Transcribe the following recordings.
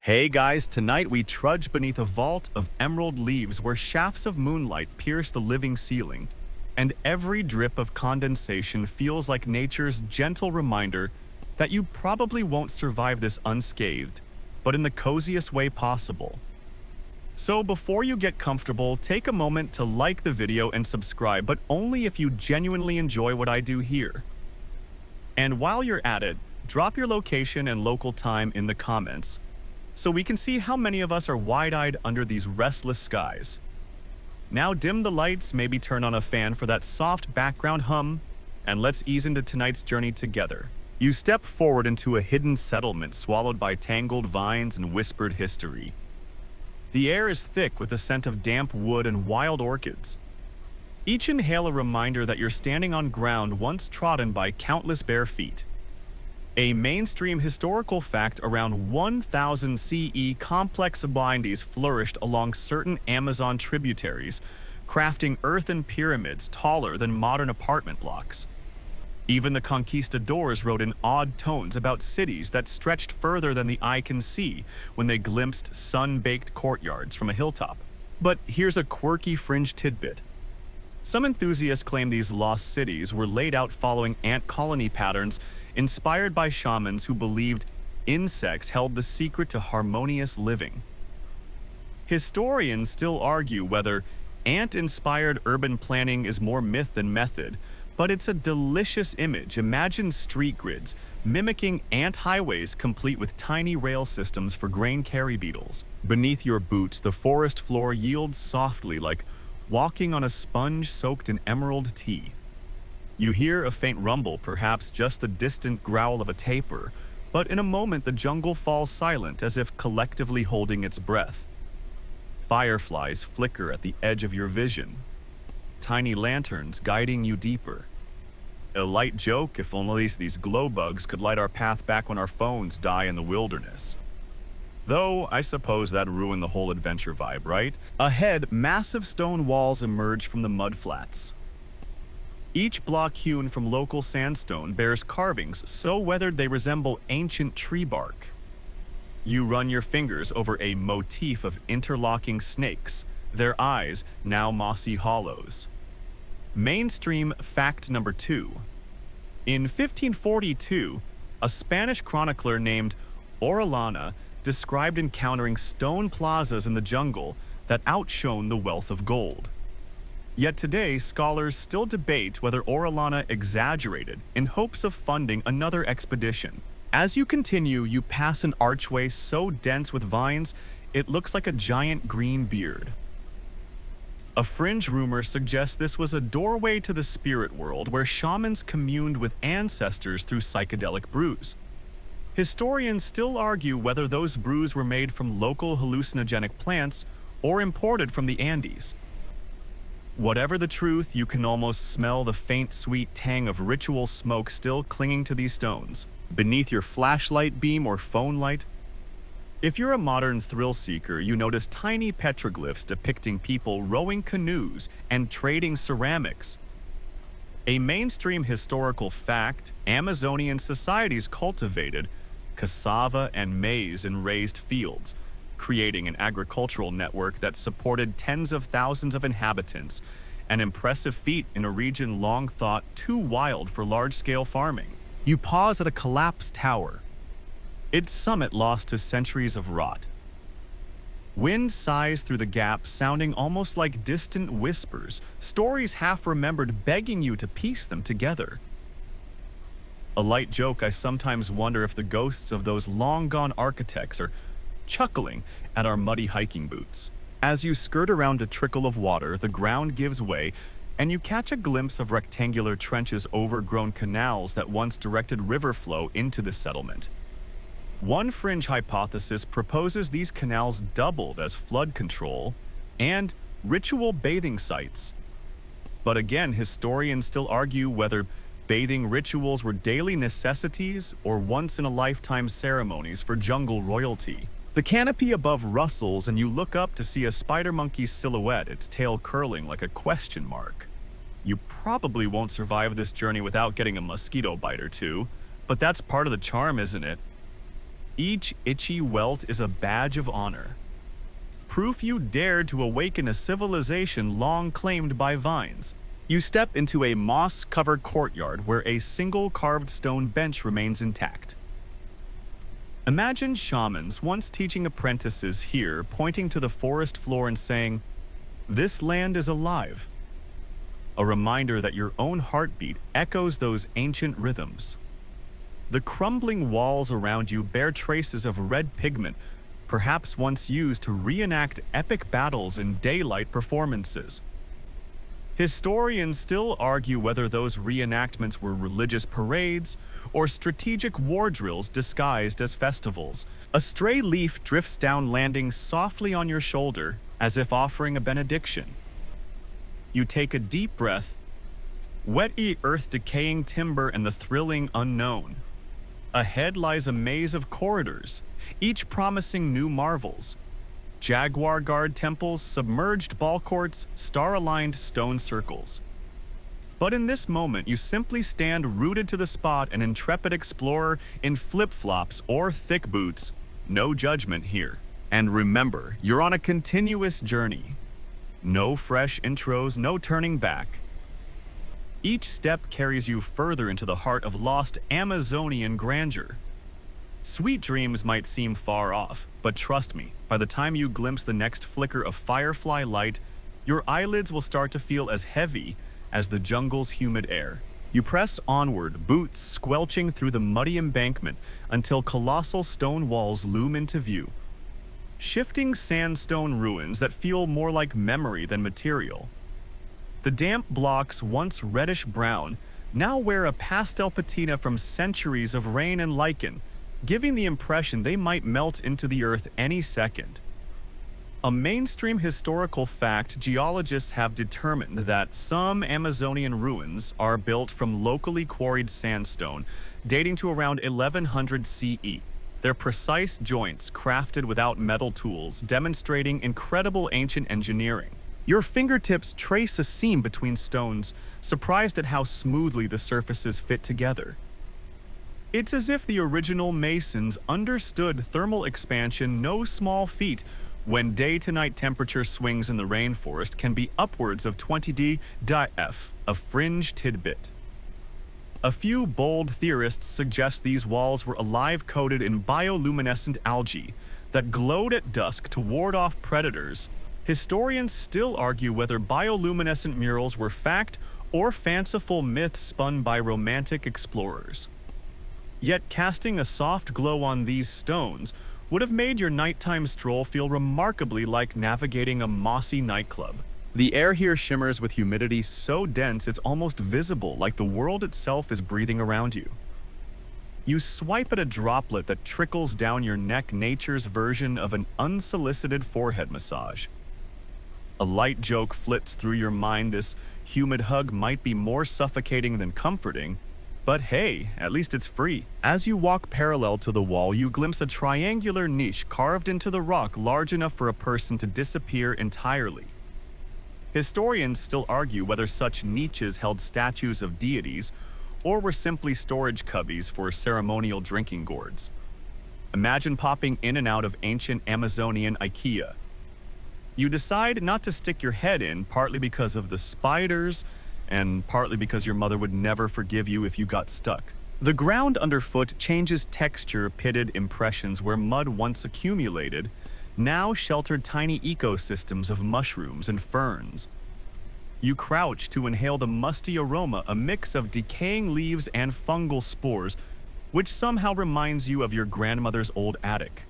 Hey guys, tonight we trudge beneath a vault of emerald leaves where shafts of moonlight pierce the living ceiling, and every drip of condensation feels like nature's gentle reminder that you probably won't survive this unscathed, but in the coziest way possible. So before you get comfortable, take a moment to like the video and subscribe, but only if you genuinely enjoy what I do here. And while you're at it, drop your location and local time in the comments, so we can see how many of us are wide-eyed under these restless skies. Now dim the lights, maybe turn on a fan for that soft background hum, and let's ease into tonight's journey together. You step forward into a hidden settlement swallowed by tangled vines and whispered history. The air is thick with the scent of damp wood and wild orchids. Each inhale a reminder that you're standing on ground once trodden by countless bare feet. A mainstream historical fact: around 1000 CE, complex bindings flourished along certain Amazon tributaries, crafting earthen pyramids taller than modern apartment blocks. Even the conquistadors wrote in odd tones about cities that stretched further than the eye can see when they glimpsed sun-baked courtyards from a hilltop. But here's a quirky fringe tidbit. Some enthusiasts claim these lost cities were laid out following ant colony patterns inspired by shamans who believed insects held the secret to harmonious living. Historians still argue whether ant-inspired urban planning is more myth than method, but it's a delicious image. Imagine street grids mimicking ant highways complete with tiny rail systems for grain carry beetles. Beneath your boots, the forest floor yields softly like walking on a sponge soaked in emerald tea. You hear a faint rumble, perhaps just the distant growl of a tapir, but in a moment the jungle falls silent as if collectively holding its breath. Fireflies flicker at the edge of your vision, tiny lanterns guiding you deeper. A light joke: if only these glow bugs could light our path back when our phones die in the wilderness. Though, I suppose that'd ruin the whole adventure vibe, right? Ahead, massive stone walls emerge from the mudflats. Each block hewn from local sandstone bears carvings so weathered they resemble ancient tree bark. You run your fingers over a motif of interlocking snakes, their eyes now mossy hollows. Mainstream fact number 2. In 1542, a Spanish chronicler named Orellana described encountering stone plazas in the jungle that outshone the wealth of gold. Yet today, scholars still debate whether Orellana exaggerated in hopes of funding another expedition. As you continue, you pass an archway so dense with vines, it looks like a giant green beard. A fringe rumor suggests this was a doorway to the spirit world where shamans communed with ancestors through psychedelic brews. Historians still argue whether those brews were made from local hallucinogenic plants or imported from the Andes. Whatever the truth, you can almost smell the faint sweet tang of ritual smoke still clinging to these stones, beneath your flashlight beam or phone light. If you're a modern thrill seeker, you notice tiny petroglyphs depicting people rowing canoes and trading ceramics. A mainstream historical fact: Amazonian societies cultivated cassava and maize in raised fields, creating an agricultural network that supported tens of thousands of inhabitants, an impressive feat in a region long thought too wild for large-scale farming. You pause at a collapsed tower, its summit lost to centuries of rot. Wind sighs through the gap, sounding almost like distant whispers, stories half remembered begging you to piece them together. A light joke: I sometimes wonder if the ghosts of those long-gone architects are chuckling at our muddy hiking boots. As you skirt around a trickle of water, the ground gives way, and you catch a glimpse of rectangular trenches, overgrown canals that once directed river flow into the settlement. One fringe hypothesis proposes these canals doubled as flood control and ritual bathing sites. But again, historians still argue whether bathing rituals were daily necessities or once-in-a-lifetime ceremonies for jungle royalty. The canopy above rustles, and you look up to see a spider monkey's silhouette, its tail curling like a question mark. You probably won't survive this journey without getting a mosquito bite or two, but that's part of the charm, isn't it? Each itchy welt is a badge of honor. Proof you dared to awaken a civilization long claimed by vines. You step into a moss-covered courtyard where a single carved stone bench remains intact. Imagine shamans once teaching apprentices here, pointing to the forest floor and saying, "This land is alive." A reminder that your own heartbeat echoes those ancient rhythms. The crumbling walls around you bear traces of red pigment, perhaps once used to reenact epic battles in daylight performances. Historians still argue whether those reenactments were religious parades or strategic war drills disguised as festivals. A stray leaf drifts down, landing softly on your shoulder, as if offering a benediction. You take a deep breath, wet earth, decaying timber, and the thrilling unknown. Ahead lies a maze of corridors, each promising new marvels. Jaguar guard temples, submerged ball courts, star-aligned stone circles. But in this moment, you simply stand rooted to the spot, an intrepid explorer in flip-flops or thick boots. No judgment here. And remember, you're on a continuous journey. No fresh intros, no turning back. Each step carries you further into the heart of lost Amazonian grandeur. Sweet dreams might seem far off, but trust me, by the time you glimpse the next flicker of firefly light, your eyelids will start to feel as heavy as the jungle's humid air. You press onward, boots squelching through the muddy embankment until colossal stone walls loom into view. Shifting sandstone ruins that feel more like memory than material. The damp blocks, once reddish-brown, now wear a pastel patina from centuries of rain and lichen, giving the impression they might melt into the earth any second. A mainstream historical fact: geologists have determined that some Amazonian ruins are built from locally quarried sandstone, dating to around 1100 CE. Their precise joints crafted without metal tools, demonstrating incredible ancient engineering. Your fingertips trace a seam between stones, surprised at how smoothly the surfaces fit together. It's as if the original masons understood thermal expansion, no small feat, when day-to-night temperature swings in the rainforest can be upwards of 20°F, a fringe tidbit. A few bold theorists suggest these walls were alive, coated in bioluminescent algae that glowed at dusk to ward off predators. Historians still argue whether bioluminescent murals were fact or fanciful myth spun by romantic explorers. Yet casting a soft glow on these stones would have made your nighttime stroll feel remarkably like navigating a mossy nightclub. The air here shimmers with humidity so dense it's almost visible, like the world itself is breathing around you. You swipe at a droplet that trickles down your neck, nature's version of an unsolicited forehead massage. A light joke flits through your mind: this humid hug might be more suffocating than comforting, but hey, at least it's free. As you walk parallel to the wall, you glimpse a triangular niche carved into the rock large enough for a person to disappear entirely. Historians still argue whether such niches held statues of deities or were simply storage cubbies for ceremonial drinking gourds. Imagine popping in and out of ancient Amazonian IKEA. You decide not to stick your head in, partly because of the spiders, and partly because your mother would never forgive you if you got stuck. The ground underfoot changes texture, pitted impressions where mud once accumulated, now sheltered tiny ecosystems of mushrooms and ferns. You crouch to inhale the musty aroma, a mix of decaying leaves and fungal spores, which somehow reminds you of your grandmother's old attic.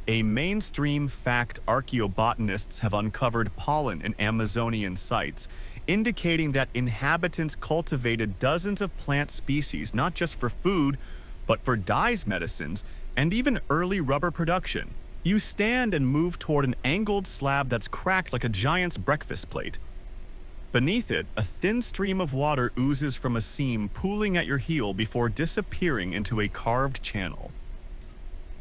A mainstream fact: archaeobotanists have uncovered pollen in Amazonian sites, indicating that inhabitants cultivated dozens of plant species not just for food, but for dyes, medicines, and even early rubber production. You stand and move toward an angled slab that's cracked like a giant's breakfast plate. Beneath it, a thin stream of water oozes from a seam, pooling at your heel before disappearing into a carved channel.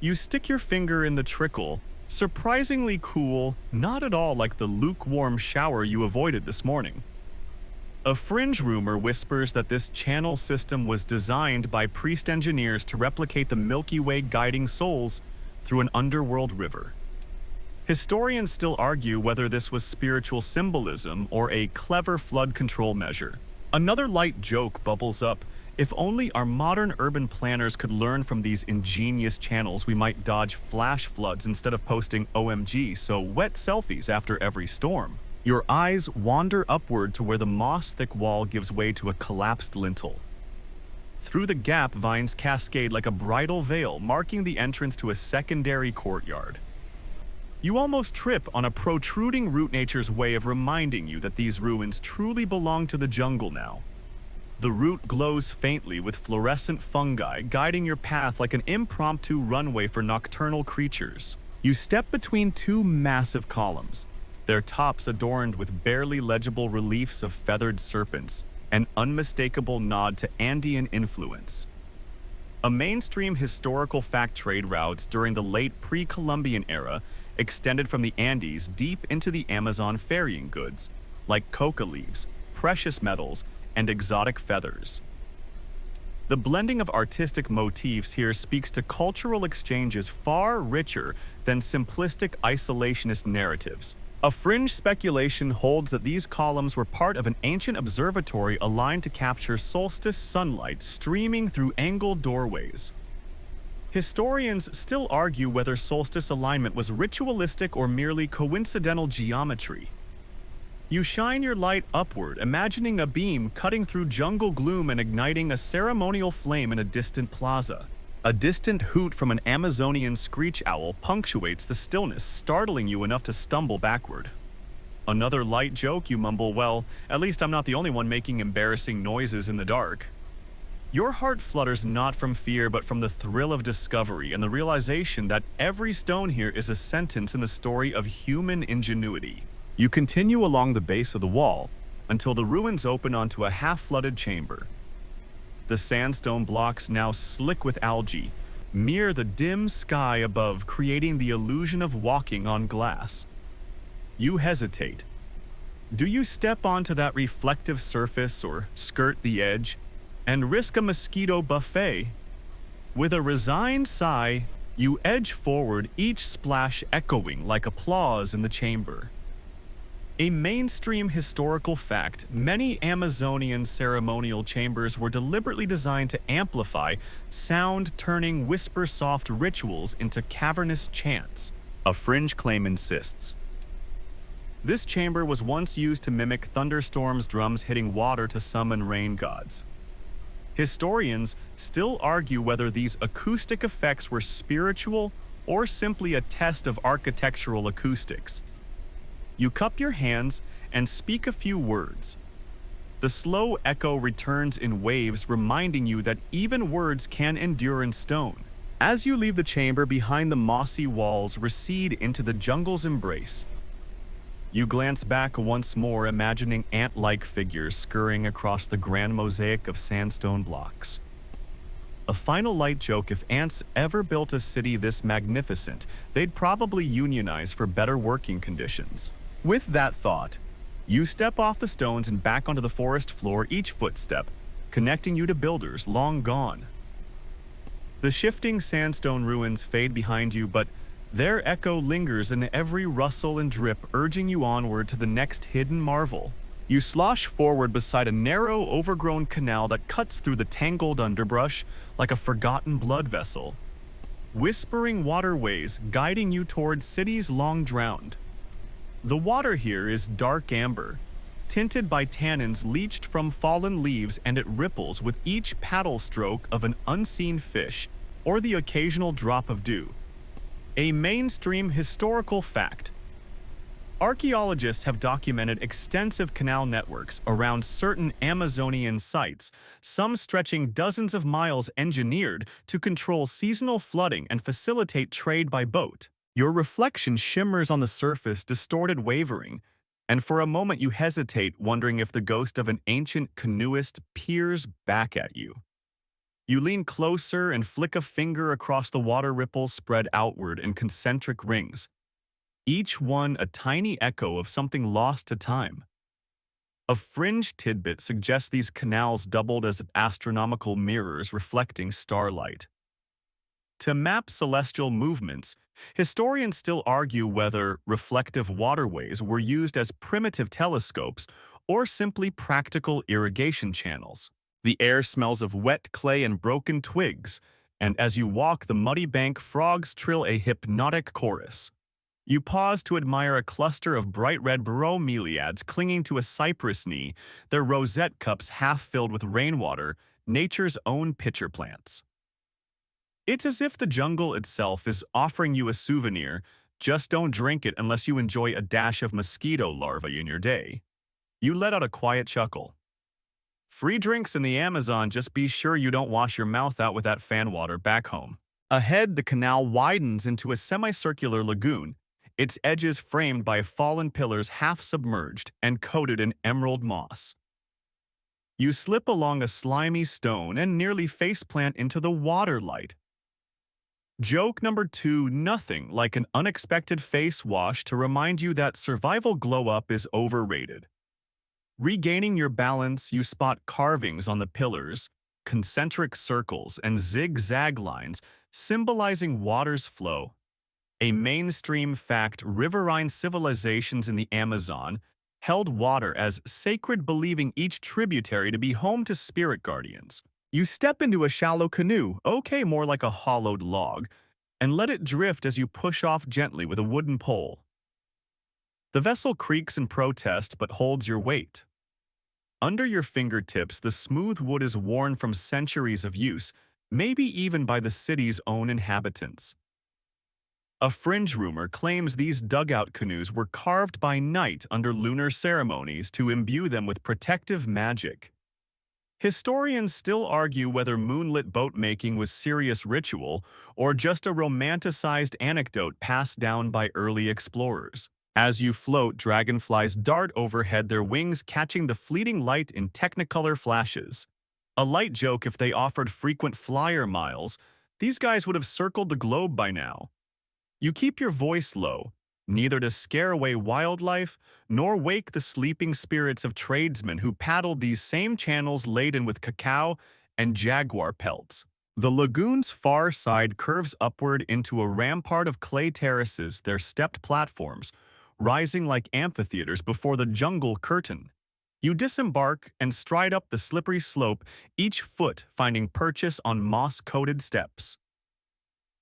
You stick your finger in the trickle, surprisingly cool, not at all like the lukewarm shower you avoided this morning. A fringe rumor whispers that this channel system was designed by priest engineers to replicate the Milky Way guiding souls through an underworld river. Historians still argue whether this was spiritual symbolism or a clever flood control measure. Another light joke bubbles up. If only our modern urban planners could learn from these ingenious channels, we might dodge flash floods instead of posting OMG so wet selfies after every storm. Your eyes wander upward to where the moss-thick wall gives way to a collapsed lintel. Through the gap, vines cascade like a bridal veil, marking the entrance to a secondary courtyard. You almost trip on a protruding root, nature's way of reminding you that these ruins truly belong to the jungle now. The root glows faintly with fluorescent fungi, guiding your path like an impromptu runway for nocturnal creatures. You step between two massive columns, their tops adorned with barely legible reliefs of feathered serpents, an unmistakable nod to Andean influence. A mainstream historical fact trade routes during the late pre-Columbian era extended from the Andes deep into the Amazon, ferrying goods like coca leaves, precious metals, and exotic feathers. The blending of artistic motifs here speaks to cultural exchanges far richer than simplistic isolationist narratives. A fringe speculation holds that these columns were part of an ancient observatory aligned to capture solstice sunlight streaming through angled doorways. Historians still argue whether solstice alignment was ritualistic or merely coincidental geometry. You shine your light upward, imagining a beam cutting through jungle gloom and igniting a ceremonial flame in a distant plaza. A distant hoot from an Amazonian screech owl punctuates the stillness, startling you enough to stumble backward. Another light joke, you mumble, well, at least I'm not the only one making embarrassing noises in the dark. Your heart flutters not from fear but from the thrill of discovery and the realization that every stone here is a sentence in the story of human ingenuity. You continue along the base of the wall until the ruins open onto a half-flooded chamber. The sandstone blocks, now slick with algae, mirror the dim sky above, creating the illusion of walking on glass. You hesitate. Do you step onto that reflective surface or skirt the edge and risk a mosquito buffet? With a resigned sigh, you edge forward, each splash echoing like applause in the chamber. A mainstream historical fact, many Amazonian ceremonial chambers were deliberately designed to amplify sound-turning, whisper-soft rituals into cavernous chants. A fringe claim insists. This chamber was once used to mimic thunderstorms, drums hitting water to summon rain gods. Historians still argue whether these acoustic effects were spiritual or simply a test of architectural acoustics. You cup your hands and speak a few words. The slow echo returns in waves, reminding you that even words can endure in stone. As you leave the chamber, behind the mossy walls recede into the jungle's embrace. You glance back once more, imagining ant-like figures scurrying across the grand mosaic of sandstone blocks. A final light joke: if ants ever built a city this magnificent, they'd probably unionize for better working conditions. With that thought, you step off the stones and back onto the forest floor, each footstep connecting you to builders long gone. The shifting sandstone ruins fade behind you, but their echo lingers in every rustle and drip, urging you onward to the next hidden marvel. You slosh forward beside a narrow, overgrown canal that cuts through the tangled underbrush like a forgotten blood vessel. Whispering waterways guiding you toward cities long drowned. The water here is dark amber, tinted by tannins leached from fallen leaves, and it ripples with each paddle stroke of an unseen fish or the occasional drop of dew. A mainstream historical fact. Archaeologists have documented extensive canal networks around certain Amazonian sites, some stretching dozens of miles, engineered to control seasonal flooding and facilitate trade by boat. Your reflection shimmers on the surface, distorted, wavering, and for a moment you hesitate, wondering if the ghost of an ancient canoeist peers back at you. You lean closer and flick a finger across the water ripples spread outward in concentric rings, each one a tiny echo of something lost to time. A fringe tidbit suggests these canals doubled as astronomical mirrors reflecting starlight. To map celestial movements, historians still argue whether reflective waterways were used as primitive telescopes or simply practical irrigation channels. The air smells of wet clay and broken twigs, and as you walk the muddy bank, frogs trill a hypnotic chorus. You pause to admire a cluster of bright red bromeliads clinging to a cypress knee, their rosette cups half filled with rainwater, nature's own pitcher plants. It's as if the jungle itself is offering you a souvenir. Just don't drink it unless you enjoy a dash of mosquito larvae in your day. You let out a quiet chuckle. Free drinks in the Amazon, just be sure you don't wash your mouth out with that fan water back home. Ahead, the canal widens into a semicircular lagoon, its edges framed by fallen pillars half submerged and coated in emerald moss. You slip along a slimy stone and nearly faceplant into the water light. Joke number 2, nothing like an unexpected face wash to remind you that survival glow-up is overrated. Regaining your balance, you spot carvings on the pillars, concentric circles, and zigzag lines symbolizing water's flow. A mainstream fact, riverine civilizations in the Amazon held water as sacred, believing each tributary to be home to spirit guardians. You step into a shallow canoe, okay, more like a hollowed log, and let it drift as you push off gently with a wooden pole. The vessel creaks in protest but holds your weight. Under your fingertips, the smooth wood is worn from centuries of use, maybe even by the city's own inhabitants. A fringe rumor claims these dugout canoes were carved by night under lunar ceremonies to imbue them with protective magic. Historians still argue whether moonlit boat-making was serious ritual or just a romanticized anecdote passed down by early explorers. As you float, dragonflies dart overhead, their wings catching the fleeting light in technicolor flashes. A light joke: if they offered frequent flyer miles, these guys would have circled the globe by now. You keep your voice low, neither to scare away wildlife nor wake the sleeping spirits of tradesmen who paddled these same channels laden with cacao and jaguar pelts. The lagoon's far side curves upward into a rampart of clay terraces, their stepped platforms rising like amphitheaters before the jungle curtain. You disembark and stride up the slippery slope, each foot finding purchase on moss-coated steps.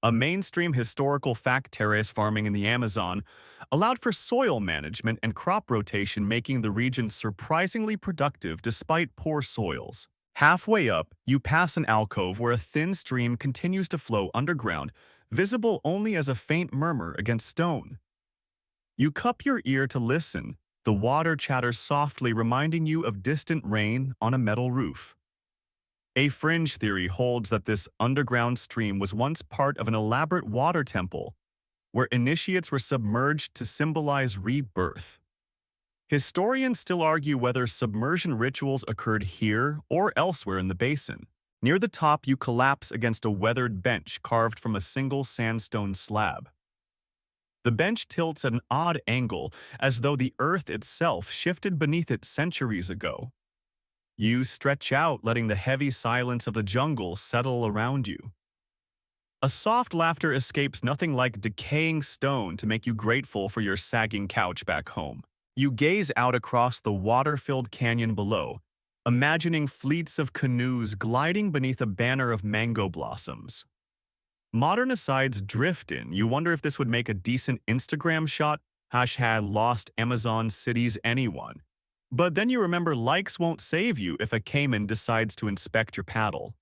A mainstream historical fact: terrace farming in the Amazon allowed for soil management and crop rotation, making the region surprisingly productive despite poor soils. Halfway up, you pass an alcove where a thin stream continues to flow underground, visible only as a faint murmur against stone. You cup your ear to listen. The water chatters softly, reminding you of distant rain on a metal roof. A fringe theory holds that this underground stream was once part of an elaborate water temple, where initiates were submerged to symbolize rebirth. Historians still argue whether submersion rituals occurred here or elsewhere in the basin. Near the top, you collapse against a weathered bench carved from a single sandstone slab. The bench tilts at an odd angle, as though the earth itself shifted beneath it centuries ago. You stretch out, letting the heavy silence of the jungle settle around you. A soft laughter escapes, nothing like decaying stone to make you grateful for your sagging couch back home. You gaze out across the water-filled canyon below, imagining fleets of canoes gliding beneath a banner of mango blossoms. Modern asides drift in. You wonder if this would make a decent Instagram shot, #lost Amazon cities anyone. But then you remember likes won't save you if a caiman decides to inspect your paddle.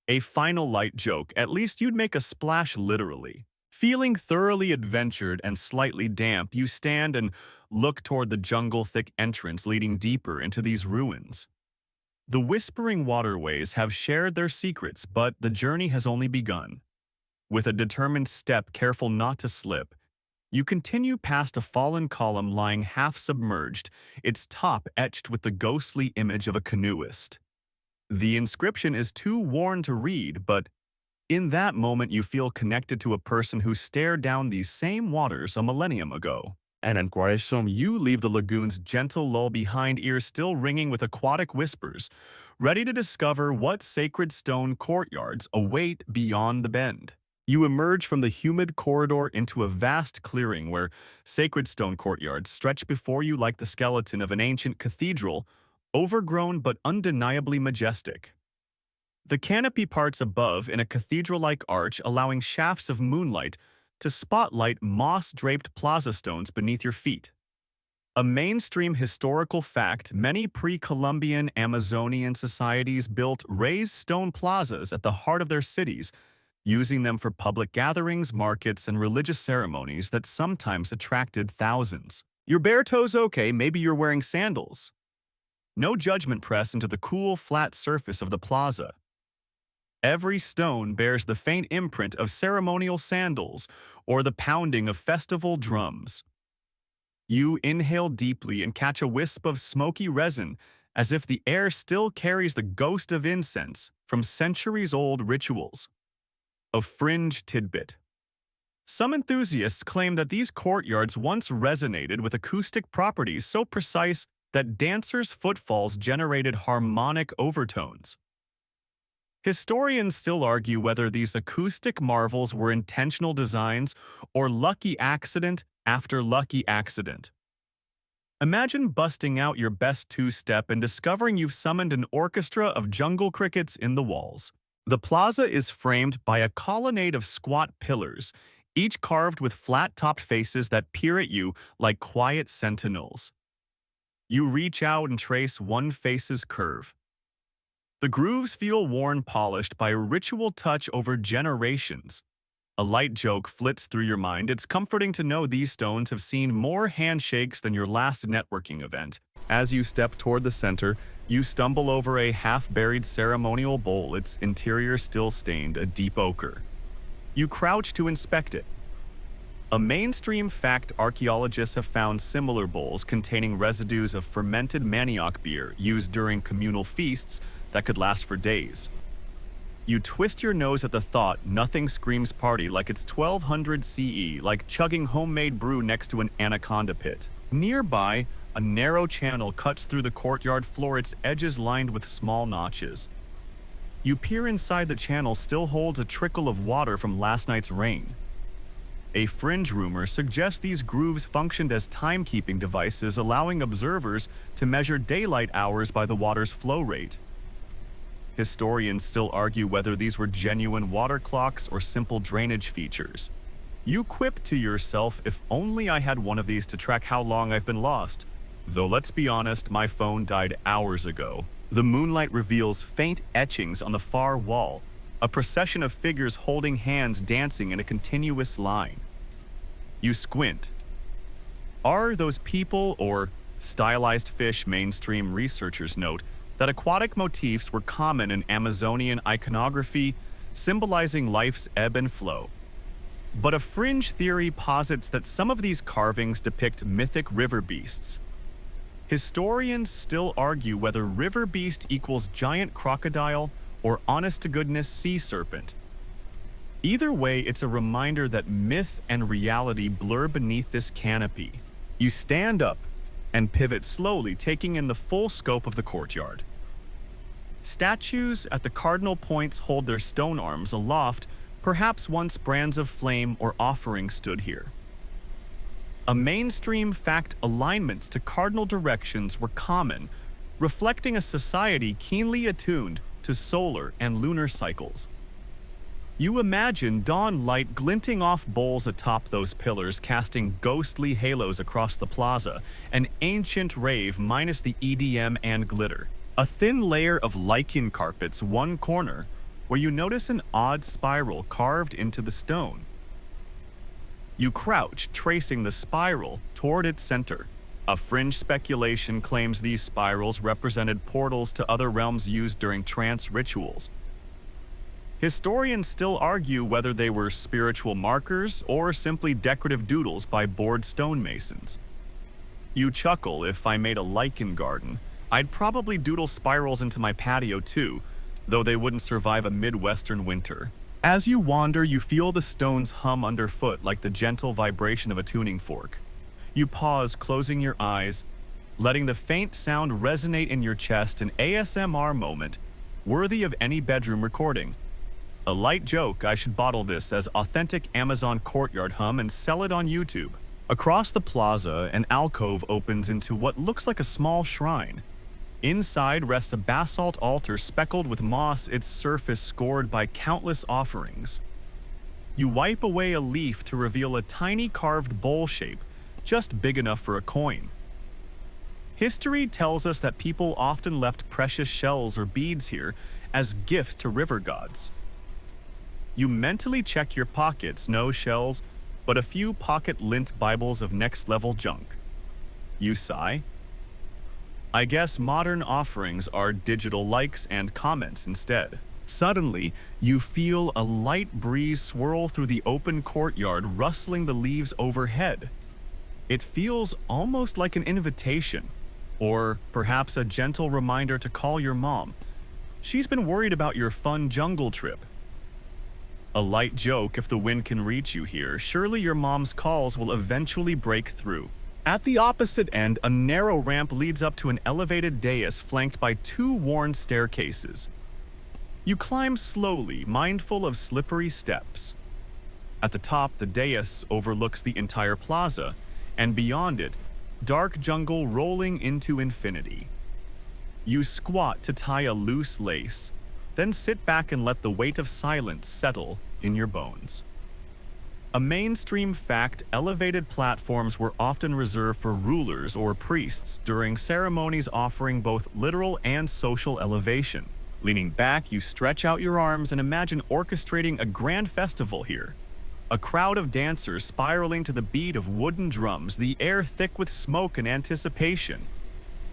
A final light joke: at least you'd make a splash literally. Feeling thoroughly adventured and slightly damp, you stand and look toward the jungle-thick entrance leading deeper into these ruins. The whispering waterways have shared their secrets, but the journey has only begun. With a determined step, careful not to slip, you continue past a fallen column lying half-submerged, its top etched with the ghostly image of a canoeist. The inscription is too worn to read, but in that moment you feel connected to a person who stared down these same waters a millennium ago. And in Guaresum, you leave the lagoon's gentle lull behind, ears still ringing with aquatic whispers, ready to discover what sacred stone courtyards await beyond the bend. You emerge from the humid corridor into a vast clearing where sacred stone courtyards stretch before you like the skeleton of an ancient cathedral, overgrown but undeniably majestic. The canopy parts above in a cathedral-like arch, allowing shafts of moonlight to spotlight moss-draped plaza stones beneath your feet. A mainstream historical fact, many pre-Columbian Amazonian societies built raised stone plazas at the heart of their cities, using them for public gatherings, markets, and religious ceremonies that sometimes attracted thousands. Your bare toes okay, maybe you're wearing sandals. No judgment press into the cool, flat surface of the plaza. Every stone bears the faint imprint of ceremonial sandals or the pounding of festival drums. You inhale deeply and catch a wisp of smoky resin, as if the air still carries the ghost of incense from centuries-old rituals. A fringe tidbit. Some enthusiasts claim that these courtyards once resonated with acoustic properties so precise that dancers' footfalls generated harmonic overtones. Historians still argue whether these acoustic marvels were intentional designs or lucky accident after lucky accident. Imagine busting out your best two-step and discovering you've summoned an orchestra of jungle crickets in the walls. The plaza is framed by a colonnade of squat pillars, each carved with flat-topped faces that peer at you like quiet sentinels. You reach out and trace one face's curve. The grooves feel worn, polished by a ritual touch over generations. A light joke flits through your mind. It's comforting to know these stones have seen more handshakes than your last networking event. As you step toward the center, you stumble over a half-buried ceremonial bowl, its interior still stained a deep ochre. You crouch to inspect it. A mainstream fact, archaeologists have found similar bowls containing residues of fermented manioc beer used during communal feasts that could last for days. You twist your nose at the thought. Nothing screams party like it's 1200 CE, like chugging homemade brew next to an anaconda pit. Nearby, a narrow channel cuts through the courtyard floor, its edges lined with small notches. You peer inside. The channel still holds a trickle of water from last night's rain. A fringe rumor suggests these grooves functioned as timekeeping devices, allowing observers to measure daylight hours by the water's flow rate. Historians still argue whether these were genuine water clocks or simple drainage features. You quip to yourself, if only I had one of these to track how long I've been lost. Though let's be honest, my phone died hours ago. The moonlight reveals faint etchings on the far wall, a procession of figures holding hands dancing in a continuous line. You squint. Are those people or stylized fish? Mainstream researchers note that aquatic motifs were common in Amazonian iconography, symbolizing life's ebb and flow. But a fringe theory posits that some of these carvings depict mythic river beasts. Historians still argue whether river beast equals giant crocodile or honest-to-goodness sea serpent. Either way, it's a reminder that myth and reality blur beneath this canopy. You stand up and pivot slowly, taking in the full scope of the courtyard. Statues at the cardinal points hold their stone arms aloft. Perhaps once brands of flame or offering stood here. A mainstream fact, alignments to cardinal directions were common, reflecting a society keenly attuned to solar and lunar cycles. You imagine dawn light glinting off bowls atop those pillars, casting ghostly halos across the plaza, an ancient rave minus the EDM and glitter. A thin layer of lichen carpets one corner, where you notice an odd spiral carved into the stone. You crouch, tracing the spiral toward its center. A fringe speculation claims these spirals represented portals to other realms used during trance rituals. Historians still argue whether they were spiritual markers or simply decorative doodles by bored stonemasons. You chuckle. If I made a lichen garden, I'd probably doodle spirals into my patio too, though they wouldn't survive a Midwestern winter. As you wander, you feel the stones hum underfoot like the gentle vibration of a tuning fork. You pause, closing your eyes, letting the faint sound resonate in your chest, an ASMR moment worthy of any bedroom recording. A light joke, I should bottle this as authentic Amazon courtyard hum and sell it on YouTube. Across the plaza, an alcove opens into what looks like a small shrine. Inside rests a basalt altar speckled with moss, its surface scored by countless offerings. You wipe away a leaf to reveal a tiny carved bowl shape, just big enough for a coin. History tells us that people often left precious shells or beads here as gifts to river gods. You mentally check your pockets, no shells, but a few pocket-lint Bibles of next-level junk. You sigh. I guess modern offerings are digital likes and comments instead. Suddenly, you feel a light breeze swirl through the open courtyard, rustling the leaves overhead. It feels almost like an invitation, or perhaps a gentle reminder to call your mom. She's been worried about your fun jungle trip. A light joke, if the wind can reach you here, surely your mom's calls will eventually break through. At the opposite end, a narrow ramp leads up to an elevated dais flanked by two worn staircases. You climb slowly, mindful of slippery steps. At the top, the dais overlooks the entire plaza, and beyond it, dark jungle rolling into infinity. You squat to tie a loose lace, then sit back and let the weight of silence settle in your bones. A mainstream fact, elevated platforms were often reserved for rulers or priests during ceremonies offering both literal and social elevation. Leaning back, you stretch out your arms and imagine orchestrating a grand festival here. A crowd of dancers spiraling to the beat of wooden drums, the air thick with smoke and anticipation.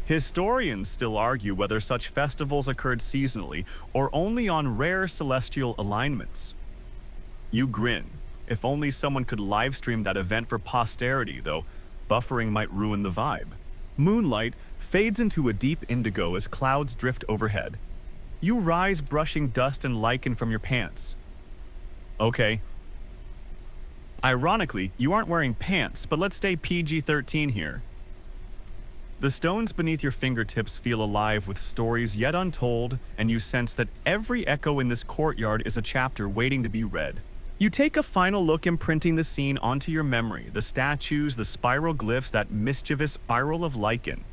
Historians still argue whether such festivals occurred seasonally or only on rare celestial alignments. You grin. If only someone could livestream that event for posterity, though buffering might ruin the vibe. Moonlight fades into a deep indigo as clouds drift overhead. You rise, brushing dust and lichen from your pants. Okay. Ironically, you aren't wearing pants, but let's stay PG-13 here. The stones beneath your fingertips feel alive with stories yet untold, and you sense that every echo in this courtyard is a chapter waiting to be read. You take a final look, imprinting the scene onto your memory, the statues, the spiral glyphs, that mischievous spiral of lichen.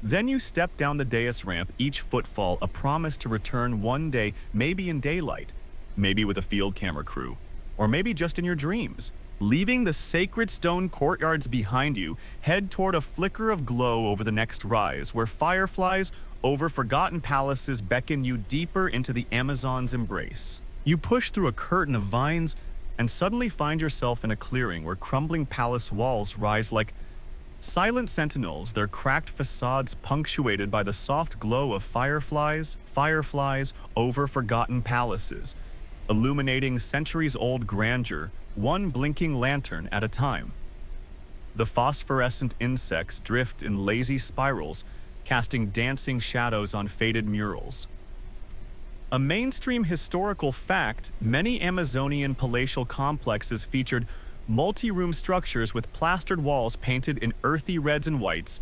Then you step down the dais ramp, each footfall a promise to return one day, maybe in daylight, maybe with a field camera crew, or maybe just in your dreams. Leaving the sacred stone courtyards behind you, head toward a flicker of glow over the next rise, where fireflies over forgotten palaces beckon you deeper into the Amazon's embrace. You push through a curtain of vines and suddenly find yourself in a clearing where crumbling palace walls rise like silent sentinels, their cracked facades punctuated by the soft glow of fireflies over forgotten palaces, illuminating centuries-old grandeur, one blinking lantern at a time. The phosphorescent insects drift in lazy spirals, casting dancing shadows on faded murals. A mainstream historical fact, many Amazonian palatial complexes featured multi-room structures with plastered walls painted in earthy reds and whites,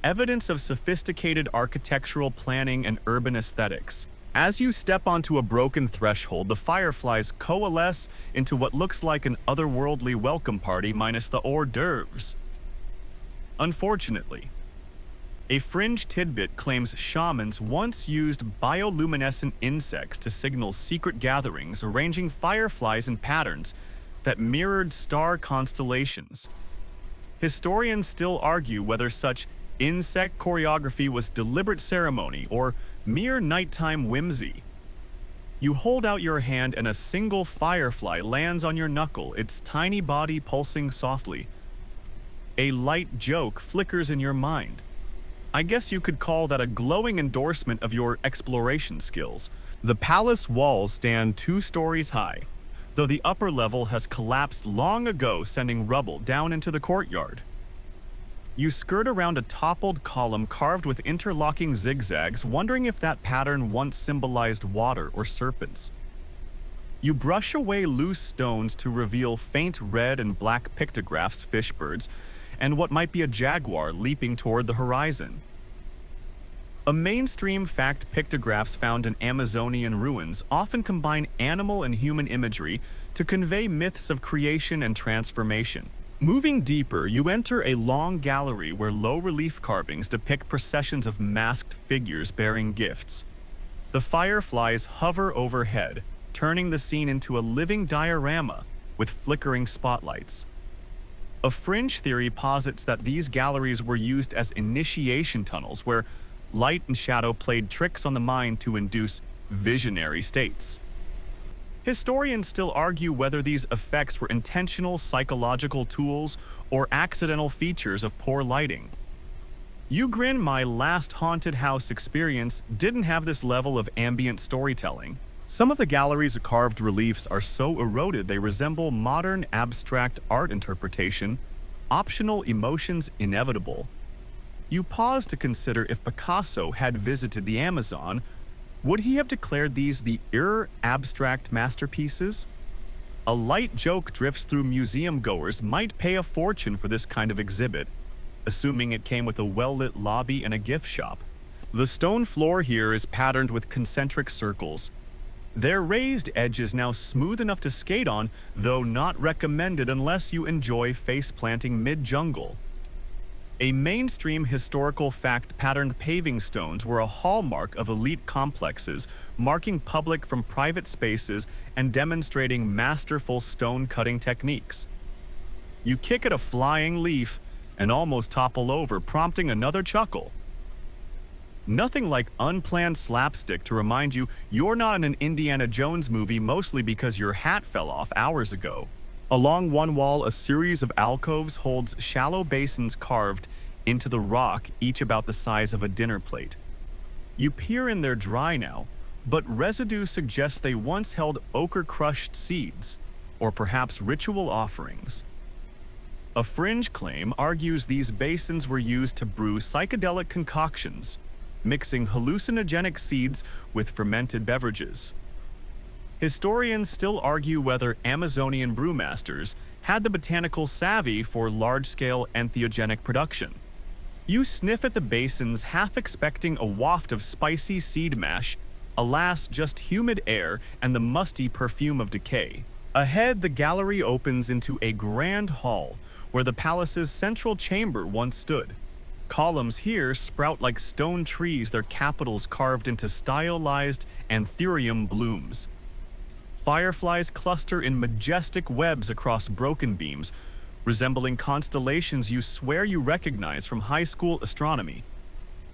evidence of sophisticated architectural planning and urban aesthetics. As you step onto a broken threshold, the fireflies coalesce into what looks like an otherworldly welcome party minus the hors d'oeuvres. Unfortunately, a fringe tidbit claims shamans once used bioluminescent insects to signal secret gatherings, arranging fireflies in patterns that mirrored star constellations. Historians still argue whether such insect choreography was deliberate ceremony or mere nighttime whimsy. You hold out your hand and a single firefly lands on your knuckle, its tiny body pulsing softly. A light joke flickers in your mind. I guess you could call that a glowing endorsement of your exploration skills. The palace walls stand 2 stories high, though the upper level has collapsed long ago, sending rubble down into the courtyard. You skirt around a toppled column carved with interlocking zigzags, wondering if that pattern once symbolized water or serpents. You brush away loose stones to reveal faint red and black pictographs, fishbirds, and what might be a jaguar leaping toward the horizon. A mainstream fact pictographs found in Amazonian ruins often combine animal and human imagery to convey myths of creation and transformation. Moving deeper, you enter a long gallery where low-relief carvings depict processions of masked figures bearing gifts. The fireflies hover overhead, turning the scene into a living diorama with flickering spotlights. A fringe theory posits that these galleries were used as initiation tunnels where light and shadow played tricks on the mind to induce visionary states. Historians still argue whether these effects were intentional psychological tools or accidental features of poor lighting. Ugrin, my last haunted house experience, didn't have this level of ambient storytelling. Some of the gallery's carved reliefs are so eroded they resemble modern abstract art interpretation, optional emotions inevitable. You pause to consider if Picasso had visited the Amazon, would he have declared these the abstract masterpieces? A light joke drifts through museum goers might pay a fortune for this kind of exhibit, assuming it came with a well-lit lobby and a gift shop. The stone floor here is patterned with concentric circles. Their raised edge is now smooth enough to skate on, though not recommended unless you enjoy face-planting mid-jungle. A mainstream historical fact patterned paving stones were a hallmark of elite complexes, marking public from private spaces and demonstrating masterful stone-cutting techniques. You kick at a flying leaf and almost topple over, prompting another chuckle. Nothing like unplanned slapstick to remind you you're not in an Indiana Jones movie mostly because your hat fell off hours ago. Along one wall, a series of alcoves holds shallow basins carved into the rock, each about the size of a dinner plate. You peer in, they're dry now, but residue suggests they once held ochre-crushed seeds, or perhaps ritual offerings. A fringe claim argues these basins were used to brew psychedelic concoctions, mixing hallucinogenic seeds with fermented beverages. Historians still argue whether Amazonian brewmasters had the botanical savvy for large-scale entheogenic production. You sniff at the basins, half expecting a waft of spicy seed mash, alas, just humid air and the musty perfume of decay. Ahead, the gallery opens into a grand hall where the palace's central chamber once stood. Columns here sprout like stone trees, their capitals carved into stylized anthurium blooms. Fireflies cluster in majestic webs across broken beams, resembling constellations you swear you recognize from high school astronomy.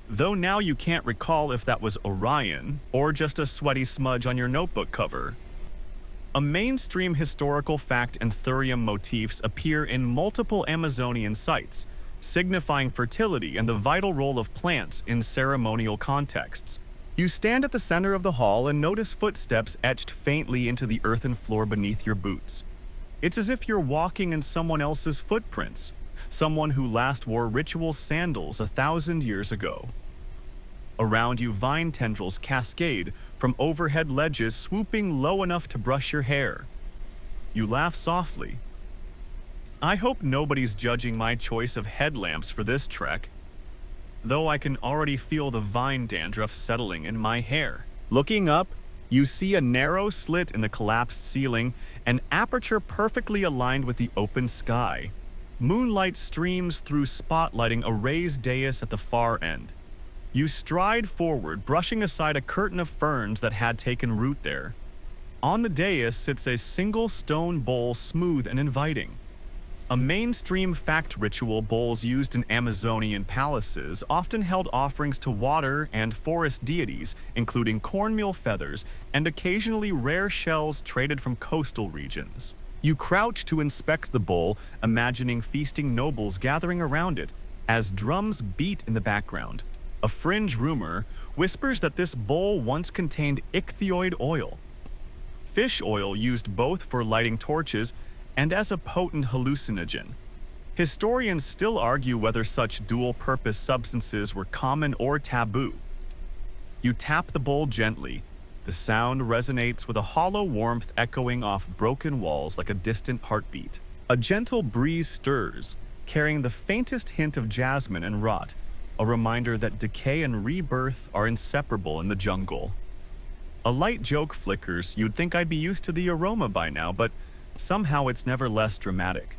Though now you can't recall if that was Orion or just a sweaty smudge on your notebook cover. A mainstream historical fact and thurium motifs appear in multiple Amazonian sites, signifying fertility and the vital role of plants in ceremonial contexts. You stand at the center of the hall and notice footsteps etched faintly into the earthen floor beneath your boots. It's as if you're walking in someone else's footprints, someone who last wore ritual sandals 1,000 years ago. Around you, vine tendrils cascade from overhead ledges, swooping low enough to brush your hair. You laugh softly. I hope nobody's judging my choice of headlamps for this trek, though I can already feel the vine dandruff settling in my hair. Looking up, you see a narrow slit in the collapsed ceiling, an aperture perfectly aligned with the open sky. Moonlight streams through, spotlighting a raised dais at the far end. You stride forward, brushing aside a curtain of ferns that had taken root there. On the dais sits a single stone bowl, smooth and inviting. A mainstream fact ritual, bowls used in Amazonian palaces often held offerings to water and forest deities, including cornmeal feathers and occasionally rare shells traded from coastal regions. You crouch to inspect the bowl, imagining feasting nobles gathering around it, as drums beat in the background. A fringe rumor whispers that this bowl once contained ichthyoid oil, fish oil used both for lighting torches and as a potent hallucinogen. Historians still argue whether such dual-purpose substances were common or taboo. You tap the bowl gently. The sound resonates with a hollow warmth echoing off broken walls like a distant heartbeat. A gentle breeze stirs, carrying the faintest hint of jasmine and rot, a reminder that decay and rebirth are inseparable in the jungle. A light joke flickers. You'd think I'd be used to the aroma by now, but somehow it's never less dramatic.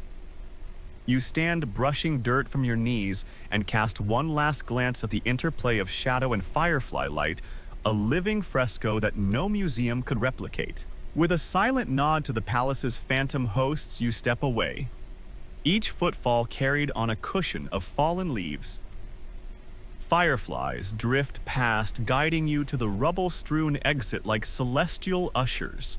You stand brushing dirt from your knees and cast one last glance at the interplay of shadow and firefly light, a living fresco that no museum could replicate. With a silent nod to the palace's phantom hosts, you step away, each footfall carried on a cushion of fallen leaves. Fireflies drift past, guiding you to the rubble-strewn exit like celestial ushers.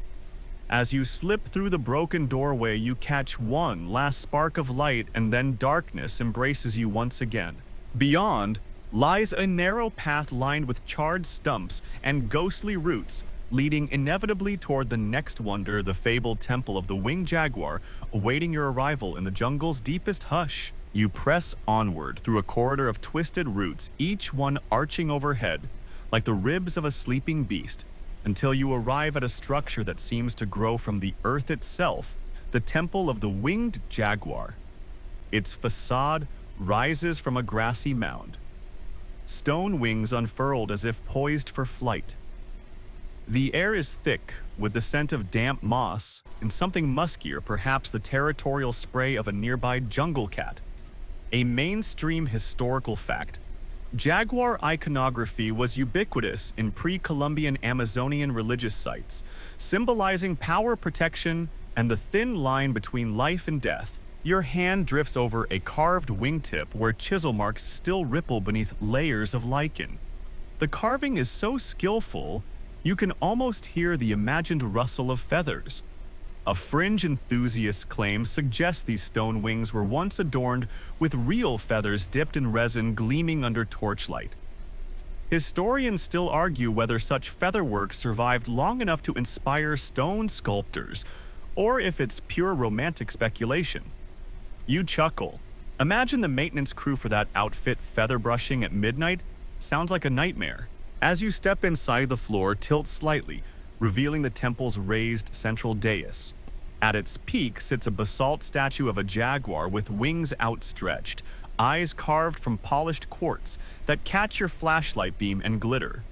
As you slip through the broken doorway, you catch one last spark of light, and then darkness embraces you once again. Beyond lies a narrow path lined with charred stumps and ghostly roots, leading inevitably toward the next wonder, the fabled temple of the winged jaguar, awaiting your arrival in the jungle's deepest hush. You press onward through a corridor of twisted roots, each one arching overhead, like the ribs of a sleeping beast, until you arrive at a structure that seems to grow from the earth itself, the temple of the winged jaguar. Its facade rises from a grassy mound, stone wings unfurled as if poised for flight. The air is thick with the scent of damp moss and something muskier, perhaps the territorial spray of a nearby jungle cat. A mainstream historical fact: jaguar iconography was ubiquitous in pre-Columbian Amazonian religious sites, symbolizing power, protection, and the thin line between life and death. Your hand drifts over a carved wingtip where chisel marks still ripple beneath layers of lichen. The carving is so skillful, you can almost hear the imagined rustle of feathers. A fringe enthusiast claim suggests these stone wings were once adorned with real feathers dipped in resin gleaming under torchlight. Historians still argue whether such featherwork survived long enough to inspire stone sculptors, or if it's pure romantic speculation. You chuckle. Imagine the maintenance crew for that outfit feather brushing at midnight. Sounds like a nightmare. As you step inside, the floor tilts slightly, revealing the temple's raised central dais. At its peak sits a basalt statue of a jaguar with wings outstretched, eyes carved from polished quartz that catch your flashlight beam and glitter.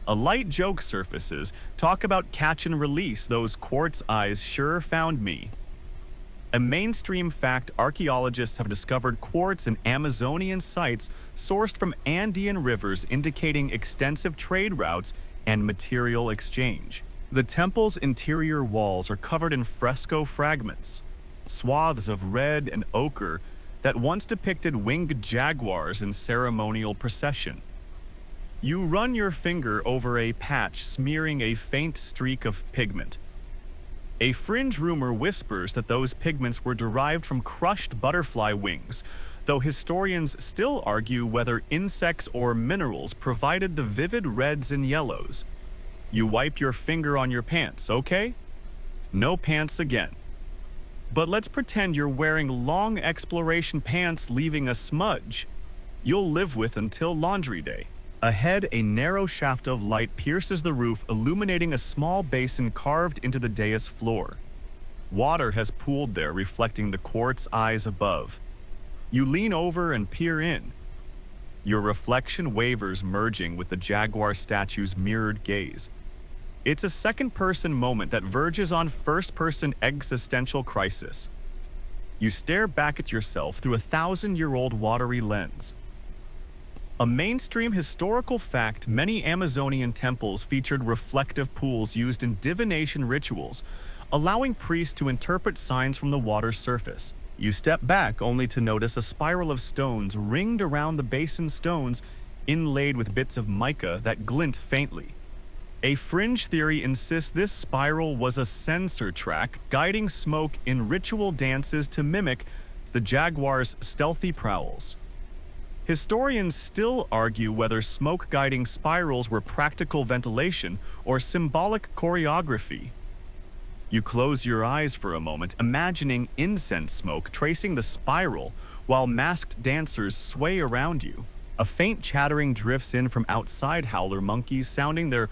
A light joke surfaces. Talk about catch and release, those quartz eyes sure found me. A mainstream fact: archaeologists have discovered quartz in Amazonian sites sourced from Andean rivers, indicating extensive trade routes and material exchange. The temple's interior walls are covered in fresco fragments, swaths of red and ochre that once depicted winged jaguars in ceremonial procession. You run your finger over a patch smearing a faint streak of pigment. A fringe rumor whispers that those pigments were derived from crushed butterfly wings, though historians still argue whether insects or minerals provided the vivid reds and yellows. You wipe your finger on your pants, okay? No pants again. But let's pretend you're wearing long exploration pants leaving a smudge you'll live with until laundry day. Ahead, a narrow shaft of light pierces the roof, illuminating a small basin carved into the dais floor. Water has pooled there, reflecting the quartz eyes above. You lean over and peer in. Your reflection wavers, merging with the jaguar statue's mirrored gaze. It's a second-person moment that verges on first-person existential crisis. You stare back at yourself through a 1,000-year-old watery lens. A mainstream historical fact: many Amazonian temples featured reflective pools used in divination rituals, allowing priests to interpret signs from the water's surface. You step back only to notice a spiral of stones ringed around the basin, stones inlaid with bits of mica that glint faintly. A fringe theory insists this spiral was a censer track guiding smoke in ritual dances to mimic the jaguar's stealthy prowls. Historians still argue whether smoke-guiding spirals were practical ventilation or symbolic choreography. You close your eyes for a moment, imagining incense smoke tracing the spiral while masked dancers sway around you. A faint chattering drifts in from outside, howler monkeys sounding their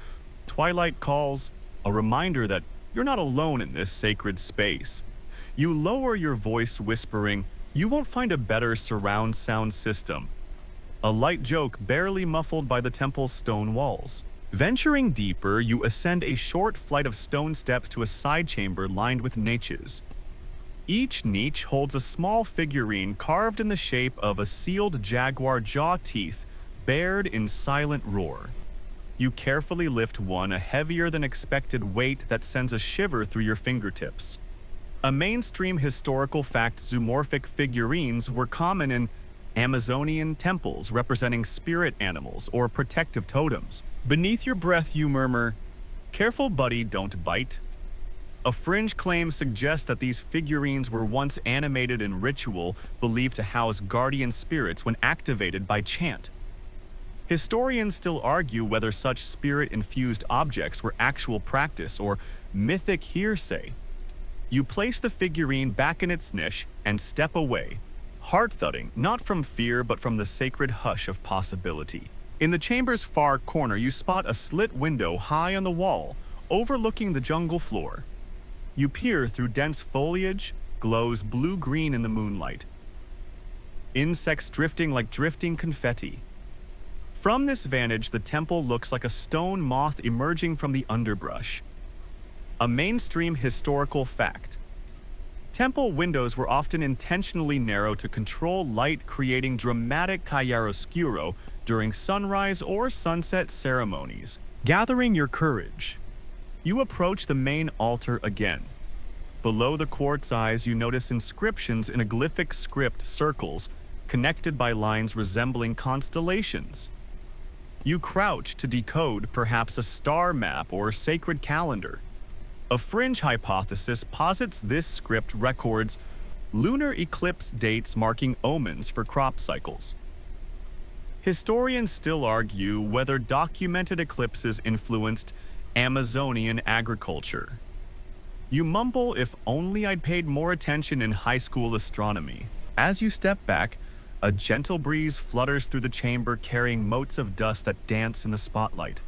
twilight calls, a reminder that you're not alone in this sacred space. You lower your voice, whispering, You won't find a better surround sound system, a light joke barely muffled by the temple's stone walls. Venturing deeper, you ascend a short flight of stone steps to a side chamber lined with niches. Each niche holds a small figurine carved in the shape of a sealed jaguar jaw teeth, bared in silent roar. You carefully lift one, a heavier than expected weight that sends a shiver through your fingertips. A mainstream historical fact: zoomorphic figurines were common in Amazonian temples representing spirit animals or protective totems. Beneath your breath, you murmur, "Careful, buddy, don't bite." A fringe claim suggests that these figurines were once animated in ritual, believed to house guardian spirits when activated by chant. Historians still argue whether such spirit-infused objects were actual practice or mythic hearsay. You place the figurine back in its niche and step away, heart thudding, not from fear but from the sacred hush of possibility. In the chamber's far corner, you spot a slit window high on the wall, overlooking the jungle floor. You peer through dense foliage, glows blue-green in the moonlight. Insects drifting like drifting confetti. From this vantage, the temple looks like a stone moth emerging from the underbrush. A mainstream historical fact: temple windows were often intentionally narrow to control light, creating dramatic chiaroscuro during sunrise or sunset ceremonies. Gathering your courage, you approach the main altar again. Below the quartz eyes, you notice inscriptions in a glyphic script, circles, connected by lines resembling constellations. You crouch to decode perhaps a star map or sacred calendar. A fringe hypothesis posits this script records lunar eclipse dates marking omens for crop cycles. Historians still argue whether documented eclipses influenced Amazonian agriculture. You mumble, "If only I'd paid more attention in high school astronomy." As you step back, a gentle breeze flutters through the chamber carrying motes of dust that dance in the spotlight.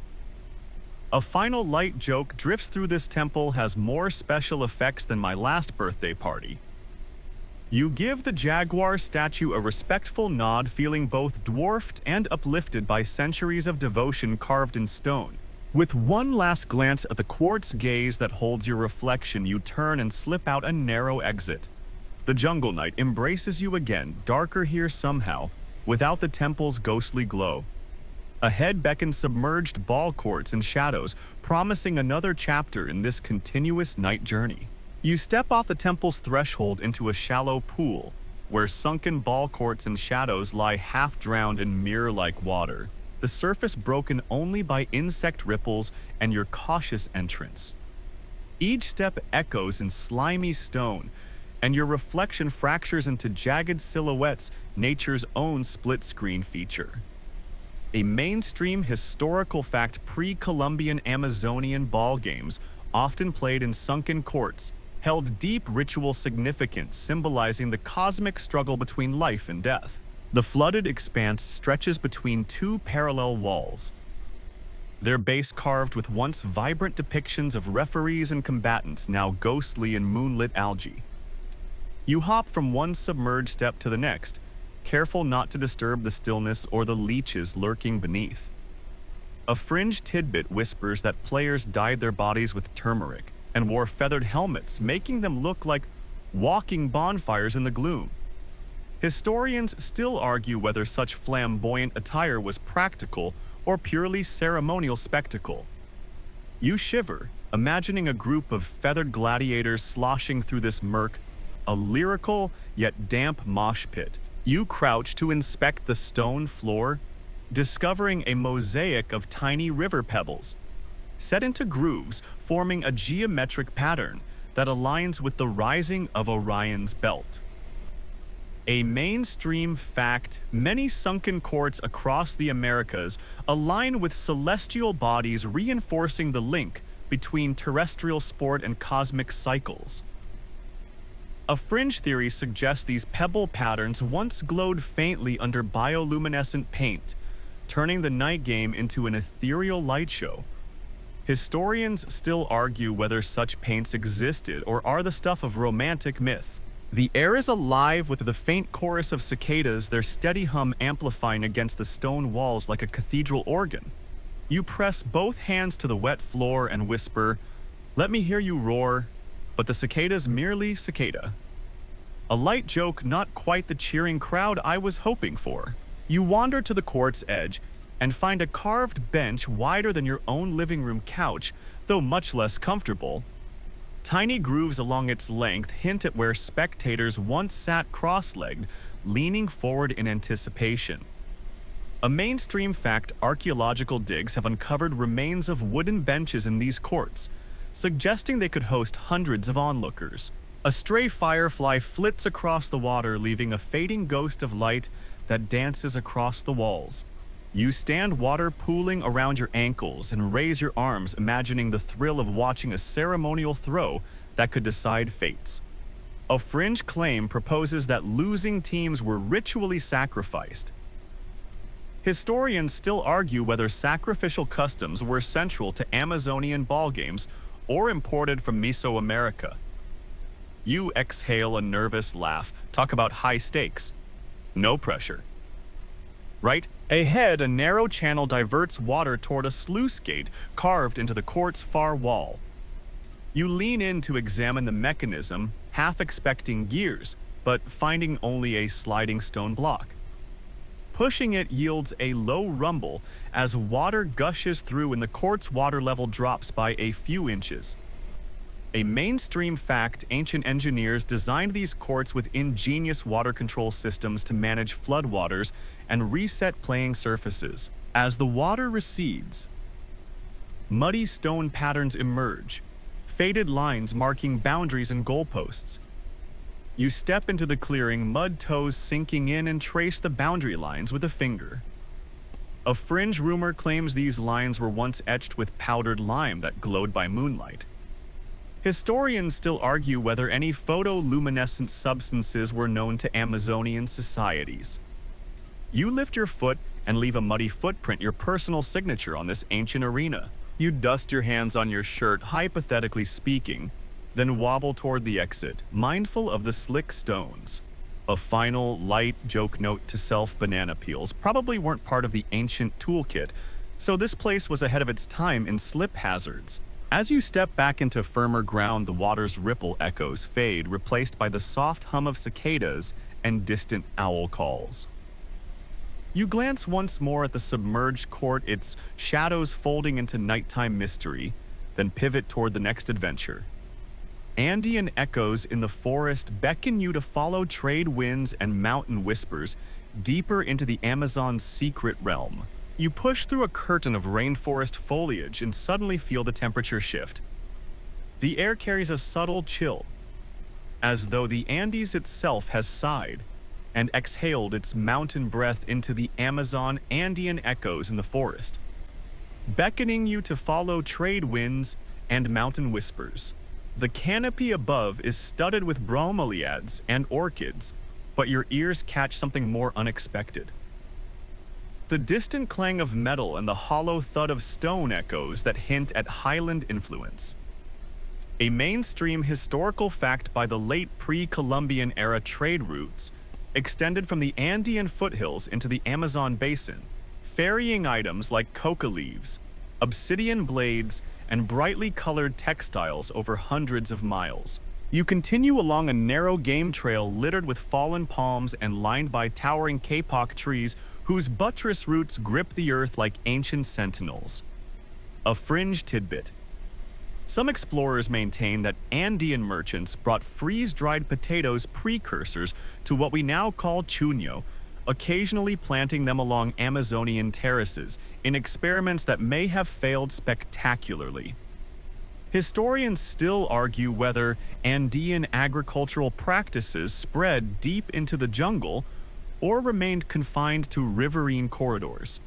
A final light joke drifts through this temple, has more special effects than my last birthday party. You give the jaguar statue a respectful nod, feeling both dwarfed and uplifted by centuries of devotion carved in stone. With one last glance at the quartz gaze that holds your reflection, you turn and slip out a narrow exit. The jungle night embraces you again, darker here somehow, without the temple's ghostly glow. Ahead beckon submerged ball courts and shadows, promising another chapter in this continuous night journey. You step off the temple's threshold into a shallow pool, where sunken ball courts and shadows lie half-drowned in mirror-like water, the surface broken only by insect ripples and your cautious entrance. Each step echoes in slimy stone, and your reflection fractures into jagged silhouettes, nature's own split-screen feature. A mainstream historical fact: pre-Columbian Amazonian ball games, often played in sunken courts, held deep ritual significance, symbolizing the cosmic struggle between life and death. The flooded expanse stretches between two parallel walls, their base carved with once vibrant depictions of referees and combatants, now ghostly in moonlit algae. You hop from one submerged step to the next, careful not to disturb the stillness or the leeches lurking beneath. A fringe tidbit whispers that players dyed their bodies with turmeric and wore feathered helmets, making them look like walking bonfires in the gloom. Historians still argue whether such flamboyant attire was practical or purely ceremonial spectacle. You shiver, imagining a group of feathered gladiators sloshing through this murk, a lyrical yet damp mosh pit. You crouch to inspect the stone floor, discovering a mosaic of tiny river pebbles, set into grooves, forming a geometric pattern that aligns with the rising of Orion's belt. A mainstream fact: many sunken courts across the Americas align with celestial bodies, reinforcing the link between terrestrial sport and cosmic cycles. A fringe theory suggests these pebble patterns once glowed faintly under bioluminescent paint, turning the night game into an ethereal light show. Historians still argue whether such paints existed or are the stuff of romantic myth. The air is alive with the faint chorus of cicadas, their steady hum amplifying against the stone walls like a cathedral organ. You press both hands to the wet floor and whisper, "Let me hear you roar," but the cicadas merely cicada. A light joke, not quite the cheering crowd I was hoping for. You wander to the court's edge and find a carved bench wider than your own living room couch, though much less comfortable. Tiny grooves along its length hint at where spectators once sat cross-legged, leaning forward in anticipation. A mainstream fact: archaeological digs have uncovered remains of wooden benches in these courts, suggesting they could host hundreds of onlookers. A stray firefly flits across the water, leaving a fading ghost of light that dances across the walls. You stand water pooling around your ankles and raise your arms, imagining the thrill of watching a ceremonial throw that could decide fates. A fringe claim proposes that losing teams were ritually sacrificed. Historians still argue whether sacrificial customs were central to Amazonian ball games or imported from Mesoamerica. You exhale a nervous laugh, talk about high stakes. No pressure. Right ahead, a narrow channel diverts water toward a sluice gate carved into the court's far wall. You lean in to examine the mechanism, half expecting gears, but finding only a sliding stone block. Pushing it yields a low rumble as water gushes through and the court's water level drops by a few inches. A mainstream fact: ancient engineers designed these courts with ingenious water control systems to manage floodwaters and reset playing surfaces. As the water recedes, muddy stone patterns emerge, faded lines marking boundaries and goalposts. You step into the clearing, mud toes sinking in, and trace the boundary lines with a finger. A fringe rumor claims these lines were once etched with powdered lime that glowed by moonlight. Historians still argue whether any photoluminescent substances were known to Amazonian societies. You lift your foot and leave a muddy footprint, your personal signature on this ancient arena. You dust your hands on your shirt, hypothetically speaking, then wobble toward the exit, mindful of the slick stones. A final, light joke note to self: banana peels probably weren't part of the ancient toolkit, so this place was ahead of its time in slip hazards. As you step back into firmer ground, the water's ripple echoes fade, replaced by the soft hum of cicadas and distant owl calls. You glance once more at the submerged court, its shadows folding into nighttime mystery, then pivot toward the next adventure. Andean echoes in the forest beckon you to follow trade winds and mountain whispers deeper into the Amazon's secret realm. You push through a curtain of rainforest foliage and suddenly feel the temperature shift. The air carries a subtle chill, as though the Andes itself has sighed and exhaled its mountain breath into the Amazon. Andean echoes in the forest, beckoning you to follow trade winds and mountain whispers. The canopy above is studded with bromeliads and orchids, but your ears catch something more unexpected. The distant clang of metal and the hollow thud of stone echoes that hint at highland influence. A mainstream historical fact: by the late pre-Columbian era, trade routes extended from the Andean foothills into the Amazon basin, ferrying items like coca leaves, obsidian blades, and brightly colored textiles over hundreds of miles. You continue along a narrow game trail littered with fallen palms and lined by towering kapok trees whose buttress roots grip the earth like ancient sentinels. A fringe tidbit: some explorers maintain that Andean merchants brought freeze-dried potatoes, precursors to what we now call chuño, occasionally planting them along Amazonian terraces in experiments that may have failed spectacularly. Historians still argue whether Andean agricultural practices spread deep into the jungle or remained confined to riverine corridors.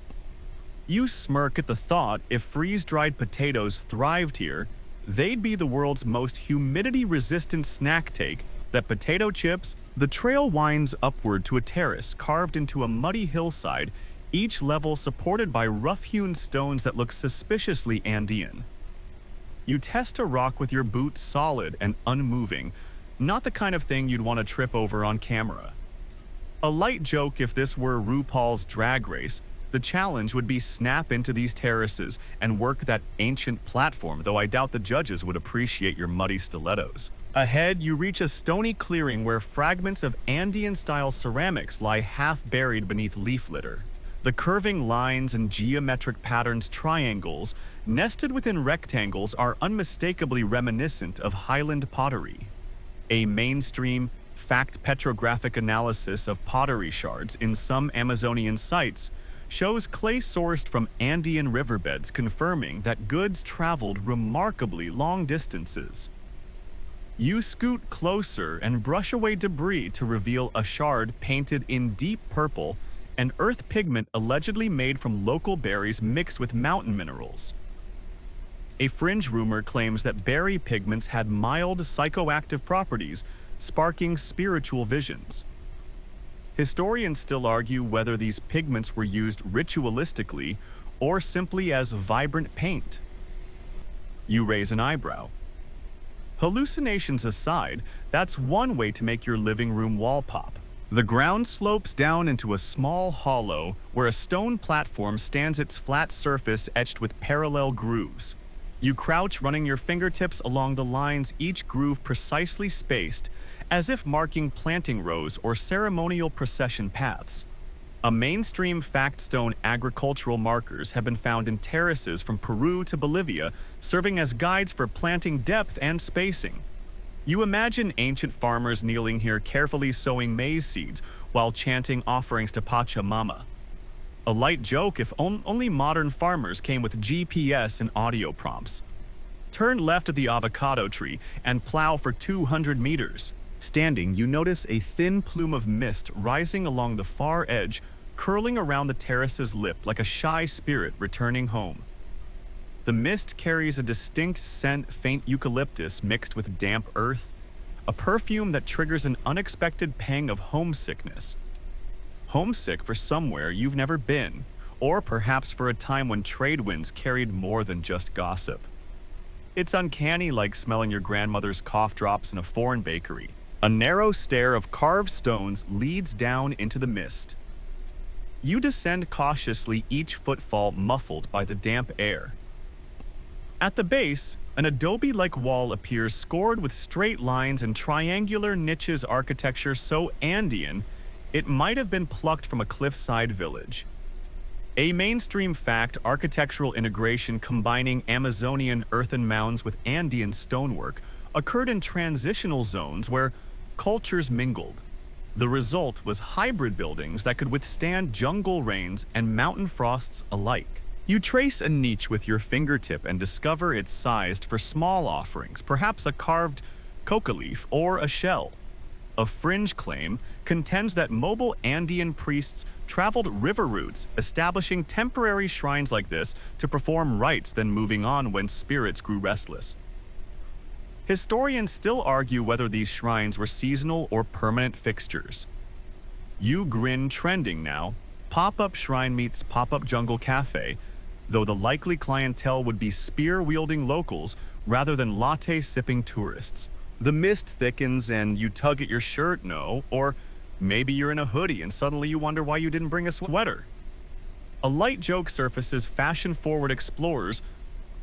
You smirk at the thought: if freeze-dried potatoes thrived here, they'd be the world's most humidity-resistant snack. Take that potato chips. The trail winds upward to a terrace carved into a muddy hillside, each level supported by rough-hewn stones that look suspiciously Andean. You test a rock with your boots, solid and unmoving, Not the kind of thing you'd want to trip over on camera. A light joke if this were RuPaul's Drag Race, the challenge would be snap into these terraces and work that ancient platform, though I doubt the judges would appreciate your muddy stilettos. Ahead, you reach a stony clearing where fragments of Andean-style ceramics lie half-buried beneath leaf litter. The curving lines and geometric patterns triangles, nested within rectangles, are unmistakably reminiscent of Highland pottery. A mainstream, fact petrographic analysis of pottery shards in some Amazonian sites shows clay sourced from Andean riverbeds, confirming that goods traveled remarkably long distances. You scoot closer and brush away debris to reveal a shard painted in deep purple and earth pigment allegedly made from local berries mixed with mountain minerals. A fringe rumor claims that berry pigments had mild psychoactive properties, sparking spiritual visions. Historians still argue whether these pigments were used ritualistically or simply as vibrant paint. You raise an eyebrow. Hallucinations aside, that's one way to make your living room wall pop. The ground slopes down into a small hollow where a stone platform stands, its flat surface etched with parallel grooves. You crouch, running your fingertips along the lines, each groove precisely spaced, as if marking planting rows or ceremonial procession paths. A mainstream fact stone agricultural markers have been found in terraces from Peru to Bolivia, serving as guides for planting depth and spacing. You imagine ancient farmers kneeling here, carefully sowing maize seeds while chanting offerings to Pachamama. A light joke if only modern farmers came with GPS and audio prompts. Turn left at the avocado tree and plow for 200 meters. Standing, you notice a thin plume of mist rising along the far edge, curling around the terrace's lip like a shy spirit returning home. The mist carries a distinct scent, faint eucalyptus mixed with damp earth, a perfume that triggers an unexpected pang of homesickness. Homesick for somewhere you've never been, or perhaps for a time when trade winds carried more than just gossip. It's uncanny, like smelling your grandmother's cough drops in a foreign bakery. A narrow stair of carved stones leads down into the mist. You descend cautiously, each footfall muffled by the damp air. At the base, an adobe-like wall appears, scored with straight lines and triangular niches, architecture so Andean it might have been plucked from a cliffside village. A mainstream fact, architectural integration combining Amazonian earthen mounds with Andean stonework occurred in transitional zones where cultures mingled. The result was hybrid buildings that could withstand jungle rains and mountain frosts alike. You trace a niche with your fingertip and discover it's sized for small offerings, perhaps a carved coca leaf or a shell. A fringe claim contends that mobile Andean priests traveled river routes, establishing temporary shrines like this to perform rites, then moving on when spirits grew restless. Historians still argue whether these shrines were seasonal or permanent fixtures. You grin, trending now. Pop-up shrine meets pop-up jungle cafe, though the likely clientele would be spear-wielding locals rather than latte-sipping tourists. The mist thickens and you tug at your shirt, no, or maybe you're in a hoodie and suddenly you wonder why you didn't bring a sweater. A light joke surfaces, fashion-forward explorers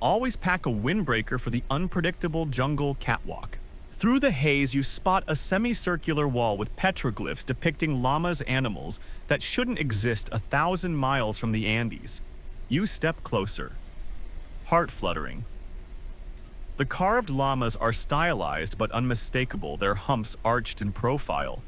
always pack a windbreaker for the unpredictable jungle catwalk. Through the haze, you spot a semicircular wall with petroglyphs depicting llamas, animals that shouldn't exist 1,000 miles from the Andes. You step closer. Heart fluttering. The carved llamas are stylized but unmistakable, their humps arched in profile.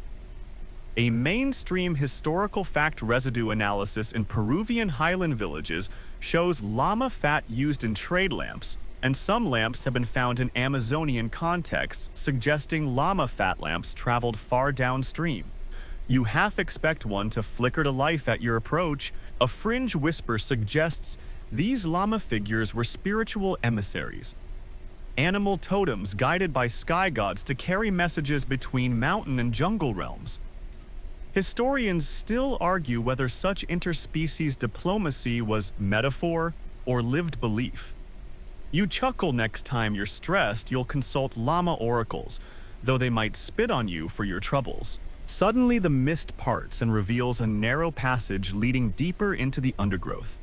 A mainstream historical fact residue analysis in Peruvian highland villages shows llama fat used in trade lamps, and some lamps have been found in Amazonian contexts, suggesting llama fat lamps traveled far downstream. You half expect one to flicker to life at your approach. A fringe whisper suggests these llama figures were spiritual emissaries, animal totems guided by sky gods to carry messages between mountain and jungle realms. Historians still argue whether such interspecies diplomacy was metaphor or lived belief. You chuckle next time you're stressed. You'll consult llama oracles, though they might spit on you for your troubles. Suddenly the mist parts and reveals a narrow passage leading deeper into the undergrowth.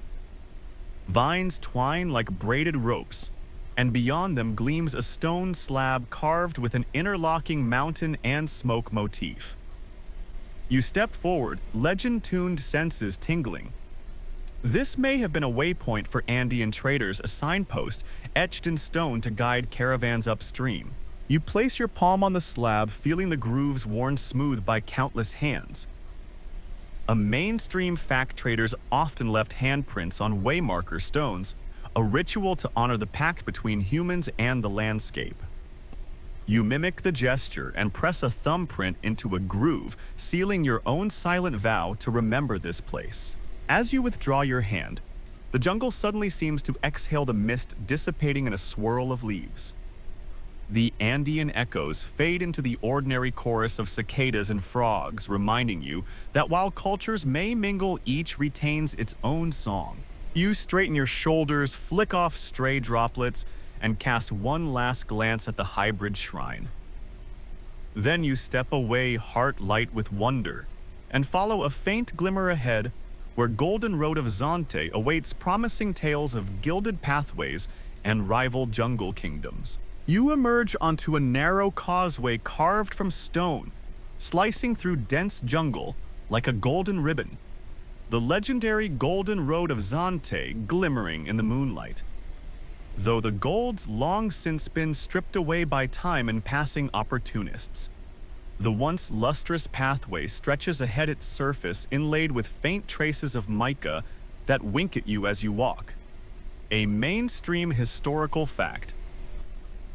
Vines twine like braided ropes, and beyond them gleams a stone slab carved with an interlocking mountain and smoke motif. You step forward, legend-tuned senses tingling. This may have been a waypoint for Andean traders, a signpost etched in stone to guide caravans upstream. You place your palm on the slab, feeling the grooves worn smooth by countless hands. A mainstream fact traders often left handprints on waymarker stones, a ritual to honor the pact between humans and the landscape. You mimic the gesture and press a thumbprint into a groove, sealing your own silent vow to remember this place. As you withdraw your hand, the jungle suddenly seems to exhale the mist, dissipating in a swirl of leaves. The Andean echoes fade into the ordinary chorus of cicadas and frogs, reminding you that while cultures may mingle, each retains its own song. You straighten your shoulders, flick off stray droplets, and cast one last glance at the hybrid shrine. Then you step away, heart light with wonder, and follow a faint glimmer ahead where Golden Road of Zante awaits promising tales of gilded pathways and rival jungle kingdoms. You emerge onto a narrow causeway carved from stone, slicing through dense jungle like a golden ribbon. The legendary Golden Road of Zante glimmering in the moonlight. Though the gold's long since been stripped away by time and passing opportunists. The once lustrous pathway stretches ahead, its surface inlaid with faint traces of mica that wink at you as you walk. A mainstream historical fact.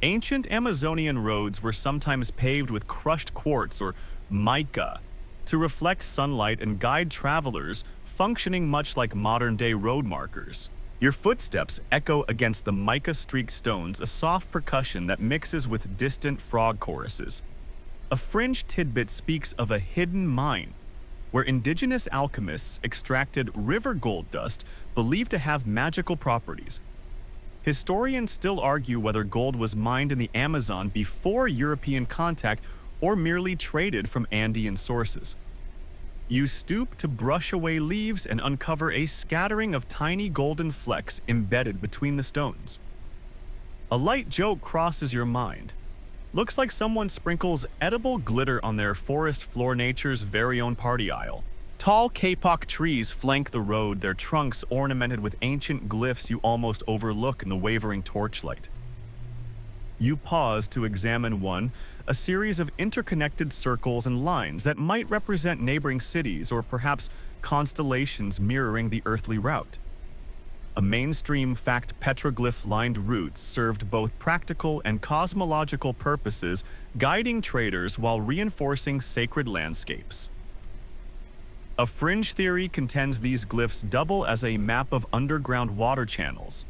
Ancient Amazonian roads were sometimes paved with crushed quartz or mica to reflect sunlight and guide travelers, functioning much like modern-day road markers. Your footsteps echo against the mica-streaked stones, a soft percussion that mixes with distant frog choruses. A fringe tidbit speaks of a hidden mine, where indigenous alchemists extracted river gold dust believed to have magical properties. Historians still argue whether gold was mined in the Amazon before European contact or merely traded from Andean sources. You stoop to brush away leaves and uncover a scattering of tiny golden flecks embedded between the stones. A light joke crosses your mind. Looks like someone sprinkles edible glitter on their forest floor, nature's very own party isle. Tall kapok trees flank the road, their trunks ornamented with ancient glyphs you almost overlook in the wavering torchlight. You pause to examine one, a series of interconnected circles and lines that might represent neighboring cities or perhaps constellations mirroring the earthly route. A mainstream fact petroglyph-lined routes served both practical and cosmological purposes, guiding traders while reinforcing sacred landscapes. A fringe theory contends these glyphs double as a map of underground water channels.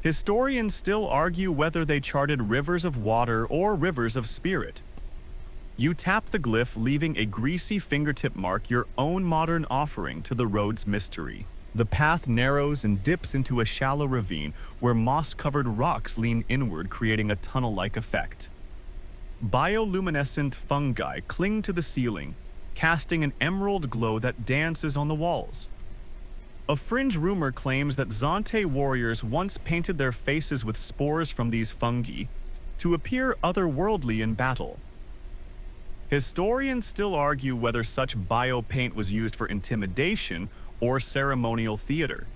Historians still argue whether they charted rivers of water or rivers of spirit. You tap the glyph, leaving a greasy fingertip mark, your own modern offering to the road's mystery. The path narrows and dips into a shallow ravine where moss-covered rocks lean inward, creating a tunnel-like effect. Bioluminescent fungi cling to the ceiling, casting an emerald glow that dances on the walls. A fringe rumor claims that Zante warriors once painted their faces with spores from these fungi to appear otherworldly in battle. Historians still argue whether such biopaint was used for intimidation or ceremonial theater.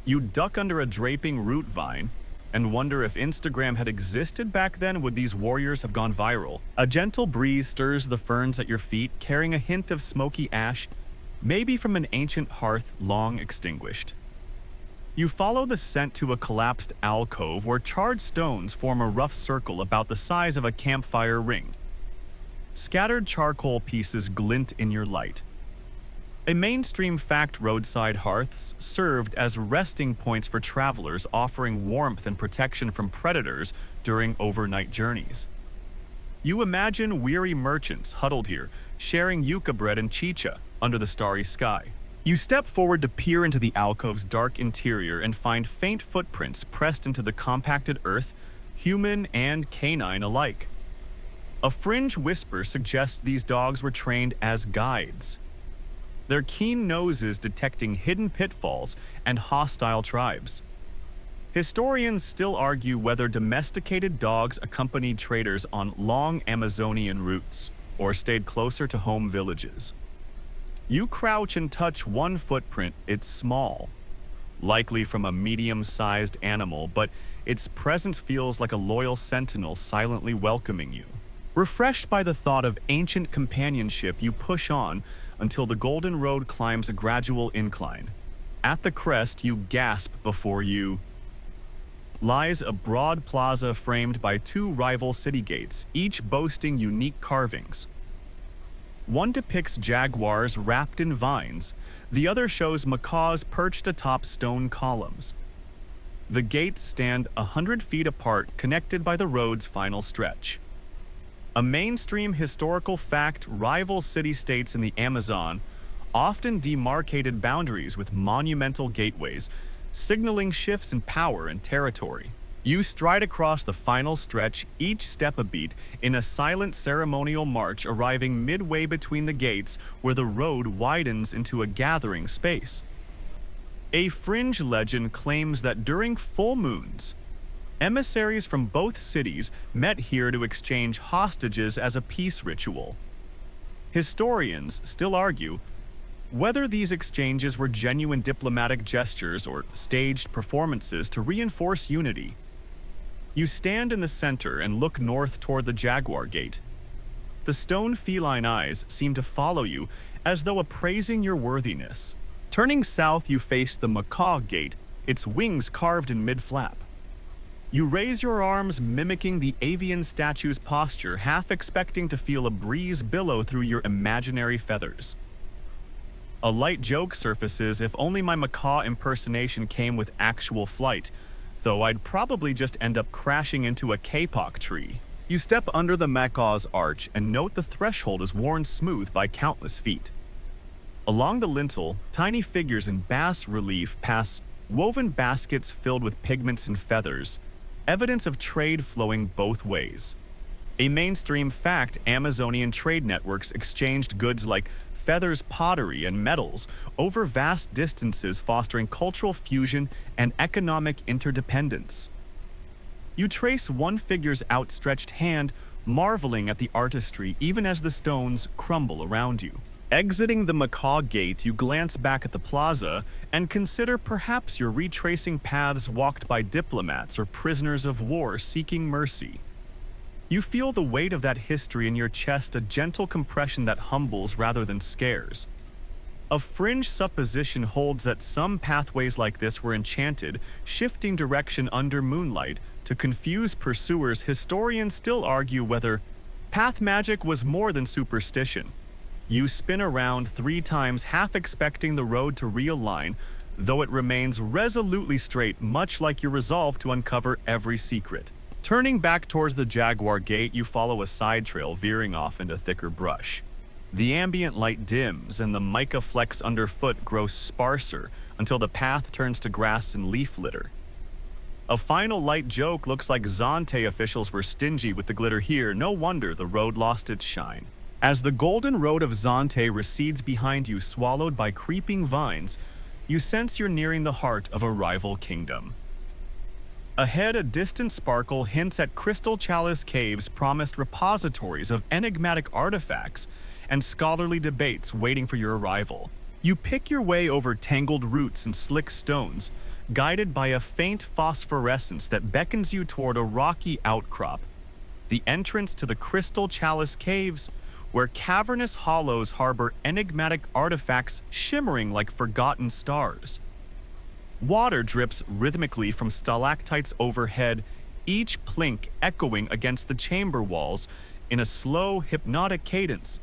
You duck under a draping root vine and wonder if Instagram had existed back then, would these warriors have gone viral? A gentle breeze stirs the ferns at your feet, carrying a hint of smoky ash, maybe from an ancient hearth long extinguished. You follow the scent to a collapsed alcove where charred stones form a rough circle about the size of a campfire ring. Scattered charcoal pieces glint in your light. A mainstream fact roadside hearths served as resting points for travelers, offering warmth and protection from predators during overnight journeys. You imagine weary merchants huddled here, sharing yucca bread and chicha under the starry sky. You step forward to peer into the alcove's dark interior and find faint footprints pressed into the compacted earth, human and canine alike. A fringe whisper suggests these dogs were trained as guides, their keen noses detecting hidden pitfalls and hostile tribes. Historians still argue whether domesticated dogs accompanied traders on long Amazonian routes or stayed closer to home villages. You crouch and touch one footprint. It's small, likely from a medium-sized animal, but its presence feels like a loyal sentinel silently welcoming you. Refreshed by the thought of ancient companionship, you push on until the golden road climbs a gradual incline. At the crest, you gasp before you lies a broad plaza framed by two rival city gates, each boasting unique carvings. One depicts jaguars wrapped in vines, the other shows macaws perched atop stone columns. The gates stand 100 feet apart, connected by the road's final stretch. A mainstream historical fact, rival city-states in the Amazon often demarcated boundaries with monumental gateways, signaling shifts in power and territory. You stride across the final stretch, each step a beat, in a silent ceremonial march, arriving midway between the gates where the road widens into a gathering space. A fringe legend claims that during full moons, emissaries from both cities met here to exchange hostages as a peace ritual. Historians still argue whether these exchanges were genuine diplomatic gestures or staged performances to reinforce unity. You stand in the center and look north toward the Jaguar Gate. The stone feline eyes seem to follow you as though appraising your worthiness. Turning south, you face the Macaw Gate, its wings carved in mid-flap. You raise your arms, mimicking the avian statue's posture, half expecting to feel a breeze billow through your imaginary feathers. A light joke surfaces: if only my macaw impersonation came with actual flight, though I'd probably just end up crashing into a kapok tree. You step under the macaw's arch and note the threshold is worn smooth by countless feet. Along the lintel, tiny figures in bas relief pass woven baskets filled with pigments and feathers, evidence of trade flowing both ways. A mainstream fact, Amazonian trade networks exchanged goods like feathers, pottery, and metals over vast distances, fostering cultural fusion and economic interdependence. You trace one figure's outstretched hand, marveling at the artistry even as the stones crumble around you. Exiting the Macaw Gate, you glance back at the plaza and consider perhaps you're retracing paths walked by diplomats or prisoners of war seeking mercy. You feel the weight of that history in your chest, a gentle compression that humbles rather than scares. A fringe supposition holds that some pathways like this were enchanted, shifting direction under moonlight to confuse pursuers. Historians still argue whether path magic was more than superstition. You spin around 3 times, half expecting the road to realign, though it remains resolutely straight, much like your resolve to uncover every secret. Turning back towards the Jaguar Gate, you follow a side trail veering off into thicker brush. The ambient light dims and the mica flecks underfoot grow sparser until the path turns to grass and leaf litter. A final light joke: looks like Zante officials were stingy with the glitter here. No wonder the road lost its shine. As the golden road of Zante recedes behind you, swallowed by creeping vines, you sense you're nearing the heart of a rival kingdom. Ahead, a distant sparkle hints at Crystal Chalice Caves, promised repositories of enigmatic artifacts and scholarly debates waiting for your arrival. You pick your way over tangled roots and slick stones, guided by a faint phosphorescence that beckons you toward a rocky outcrop, the entrance to the Crystal Chalice Caves, where cavernous hollows harbor enigmatic artifacts shimmering like forgotten stars. Water drips rhythmically from stalactites overhead, each plink echoing against the chamber walls in a slow, hypnotic cadence.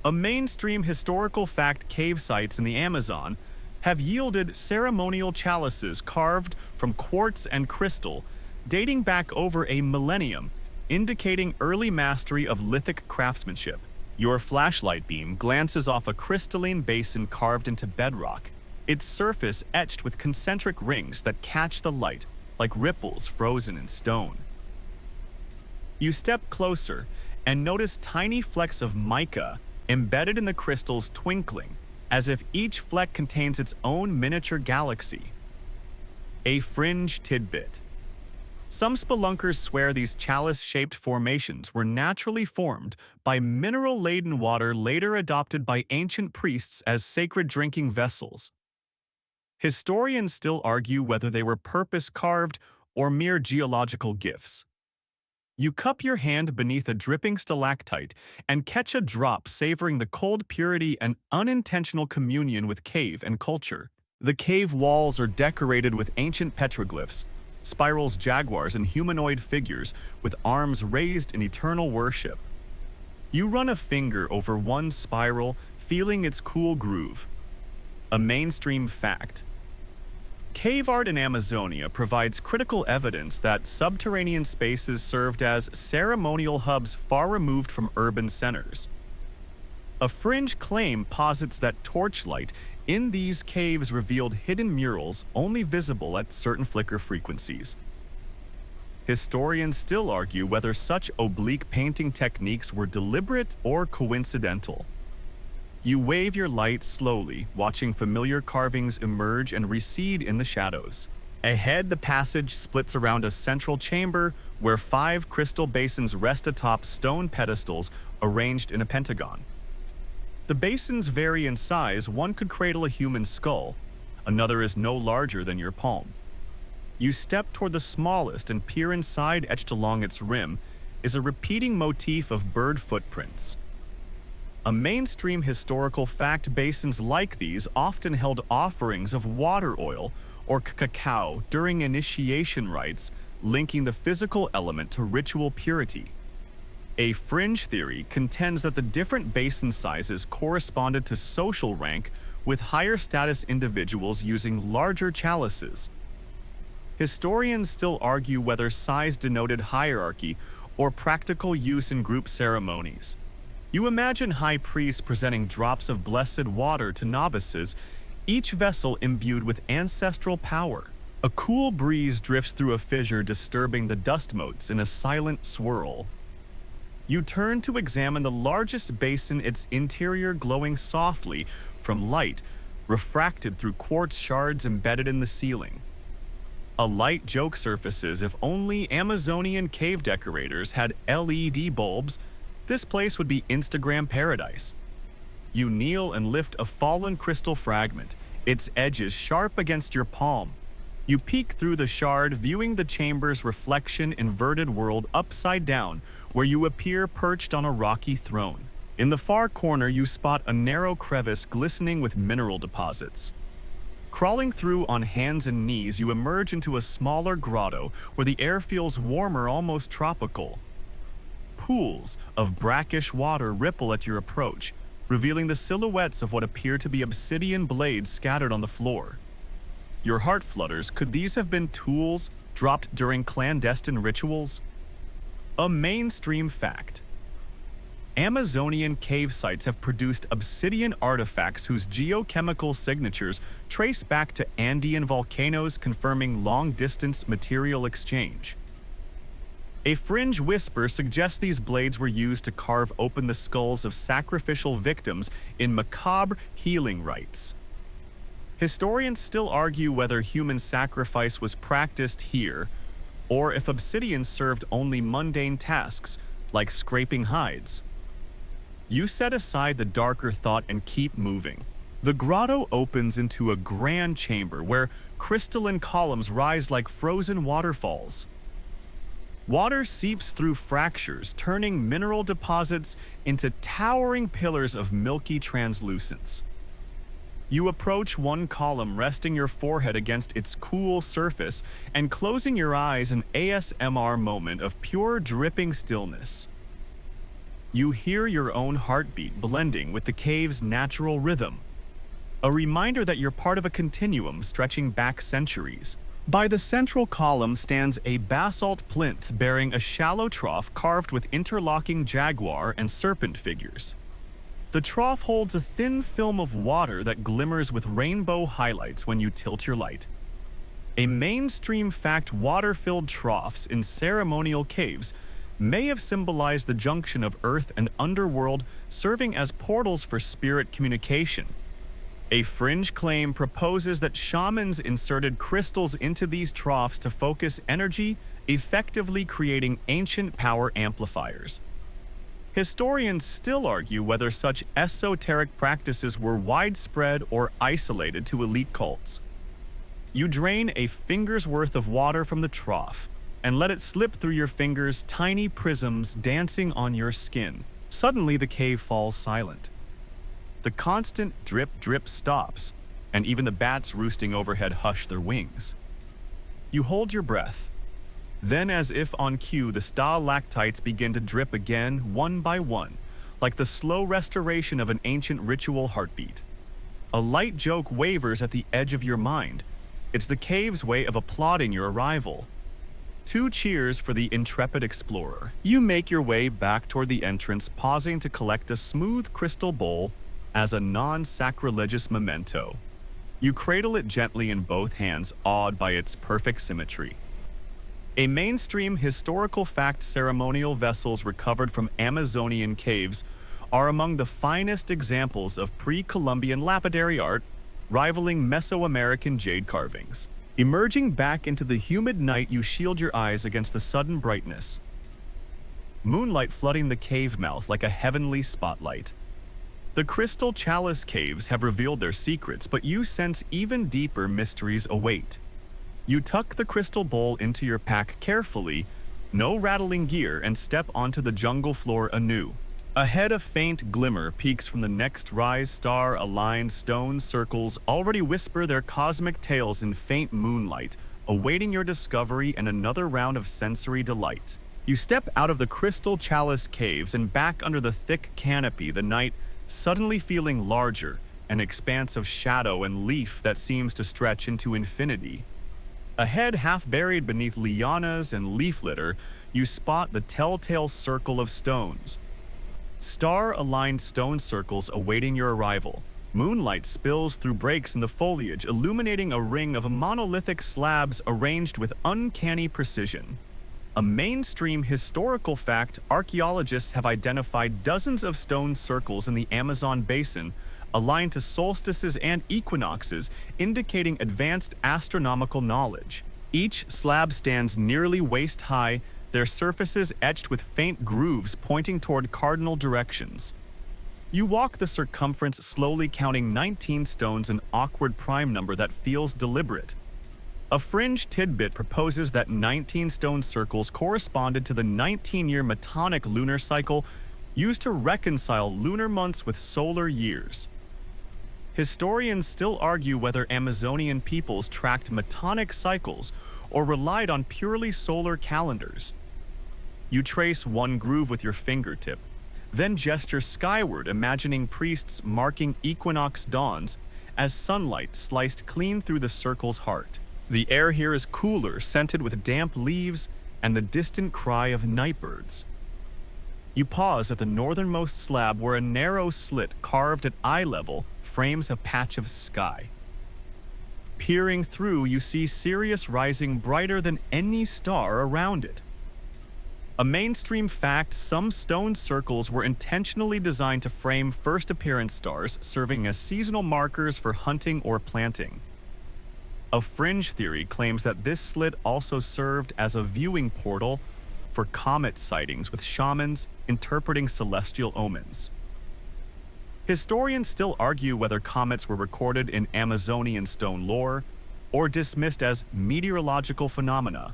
A mainstream historical fact, cave sites in the Amazon have yielded ceremonial chalices carved from quartz and crystal, dating back over a millennium, indicating early mastery of lithic craftsmanship. Your flashlight beam glances off a crystalline basin carved into bedrock, its surface etched with concentric rings that catch the light like ripples frozen in stone. You step closer and notice tiny flecks of mica embedded in the crystals twinkling, as if each fleck contains its own miniature galaxy. A fringe tidbit. Some spelunkers swear these chalice-shaped formations were naturally formed by mineral-laden water later adopted by ancient priests as sacred drinking vessels. Historians still argue whether they were purpose-carved or mere geological gifts. You cup your hand beneath a dripping stalactite and catch a drop savoring the cold purity and unintentional communion with cave and culture. The cave walls are decorated with ancient petroglyphs, spirals, jaguars, and humanoid figures with arms raised in eternal worship. You run a finger over one spiral, feeling its cool groove. A mainstream fact. Cave art in Amazonia provides critical evidence that subterranean spaces served as ceremonial hubs far removed from urban centers. A fringe claim posits that torchlight in these caves revealed hidden murals only visible at certain flicker frequencies. Historians still argue whether such oblique painting techniques were deliberate or coincidental. You wave your light slowly, watching familiar carvings emerge and recede in the shadows. Ahead, the passage splits around a central chamber where 5 crystal basins rest atop stone pedestals arranged in a pentagon. The basins vary in size. One could cradle a human skull, another is no larger than your palm. You step toward the smallest and peer inside. Etched along its rim is a repeating motif of bird footprints. A mainstream historical fact: basins like these often held offerings of water oil or cacao during initiation rites, linking the physical element to ritual purity. A fringe theory contends that the different basin sizes corresponded to social rank, with higher status individuals using larger chalices. Historians still argue whether size denoted hierarchy or practical use in group ceremonies. You imagine high priests presenting drops of blessed water to novices, each vessel imbued with ancestral power. A cool breeze drifts through a fissure, disturbing the dust motes in a silent swirl. You turn to examine the largest basin, its interior glowing softly from light refracted through quartz shards embedded in the ceiling. A light joke surfaces: if only Amazonian cave decorators had LED bulbs, this place would be Instagram paradise. You kneel and lift a fallen crystal fragment, its edges sharp against your palm. You peek through the shard, viewing the chamber's reflection inverted world upside down, where you appear perched on a rocky throne. In the far corner, you spot a narrow crevice glistening with mineral deposits. Crawling through on hands and knees, you emerge into a smaller grotto where the air feels warmer, almost tropical. Pools of brackish water ripple at your approach, revealing the silhouettes of what appear to be obsidian blades scattered on the floor. Your heart flutters. Could these have been tools dropped during clandestine rituals? A mainstream fact. Amazonian cave sites have produced obsidian artifacts whose geochemical signatures trace back to Andean volcanoes, confirming long-distance material exchange. A fringe whisper suggests these blades were used to carve open the skulls of sacrificial victims in macabre healing rites. Historians still argue whether human sacrifice was practiced here, or if obsidian served only mundane tasks, like scraping hides. You set aside the darker thought and keep moving. The grotto opens into a grand chamber where crystalline columns rise like frozen waterfalls. Water seeps through fractures, turning mineral deposits into towering pillars of milky translucence. You approach one column, resting your forehead against its cool surface and closing your eyes, an ASMR moment of pure dripping stillness. You hear your own heartbeat blending with the cave's natural rhythm, a reminder that you're part of a continuum stretching back centuries. By the central column stands a basalt plinth bearing a shallow trough carved with interlocking jaguar and serpent figures. The trough holds a thin film of water that glimmers with rainbow highlights when you tilt your light. A mainstream fact: water-filled troughs in ceremonial caves may have symbolized the junction of earth and underworld, serving as portals for spirit communication. A fringe claim proposes that shamans inserted crystals into these troughs to focus energy, effectively creating ancient power amplifiers. Historians still argue whether such esoteric practices were widespread or isolated to elite cults. You drain a finger's worth of water from the trough and let it slip through your fingers, tiny prisms dancing on your skin. Suddenly, the cave falls silent. The constant drip stops, and even the bats roosting overhead hush their wings. You hold your breath. Then, as if on cue, the stalactites begin to drip again, one by one, like the slow restoration of an ancient ritual heartbeat. A light joke wavers at the edge of your mind. It's the cave's way of applauding your arrival. 2 cheers for the intrepid explorer. You make your way back toward the entrance, pausing to collect a smooth crystal bowl as a non-sacrilegious memento. You cradle it gently in both hands, awed by its perfect symmetry. A mainstream historical fact: ceremonial vessels recovered from Amazonian caves are among the finest examples of pre-Columbian lapidary art, rivaling Mesoamerican jade carvings. Emerging back into the humid night, you shield your eyes against the sudden brightness. Moonlight flooding the cave mouth like a heavenly spotlight. The crystal chalice caves have revealed their secrets, but you sense even deeper mysteries await. You tuck the crystal bowl into your pack carefully, no rattling gear, and step onto the jungle floor anew. Ahead, a faint glimmer peeks from the next rise. Star-aligned stone circles already whisper their cosmic tales in faint moonlight, awaiting your discovery and another round of sensory delight. You step out of the crystal chalice caves and back under the thick canopy, the night suddenly feeling larger, an expanse of shadow and leaf that seems to stretch into infinity. Ahead, half buried beneath lianas and leaf litter, you spot the telltale circle of stones. Star-aligned stone circles awaiting your arrival. Moonlight spills through breaks in the foliage, illuminating a ring of monolithic slabs arranged with uncanny precision. A mainstream historical fact: archaeologists have identified dozens of stone circles in the Amazon basin, aligned to solstices and equinoxes, indicating advanced astronomical knowledge. Each slab stands nearly waist-high, their surfaces etched with faint grooves pointing toward cardinal directions. You walk the circumference, slowly counting 19 stones, an awkward prime number that feels deliberate. A fringe tidbit proposes that 19 stone circles corresponded to the 19-year Metonic lunar cycle, used to reconcile lunar months with solar years. Historians still argue whether Amazonian peoples tracked Metonic cycles or relied on purely solar calendars. You trace one groove with your fingertip, then gesture skyward, imagining priests marking equinox dawns as sunlight sliced clean through the circle's heart. The air here is cooler, scented with damp leaves and the distant cry of nightbirds. You pause at the northernmost slab, where a narrow slit carved at eye level frames a patch of sky. Peering through, you see Sirius rising brighter than any star around it. A mainstream fact: some stone circles were intentionally designed to frame first appearance stars, serving as seasonal markers for hunting or planting. A fringe theory claims that this slit also served as a viewing portal for comet sightings, with shamans interpreting celestial omens. Historians still argue whether comets were recorded in Amazonian stone lore or dismissed as meteorological phenomena.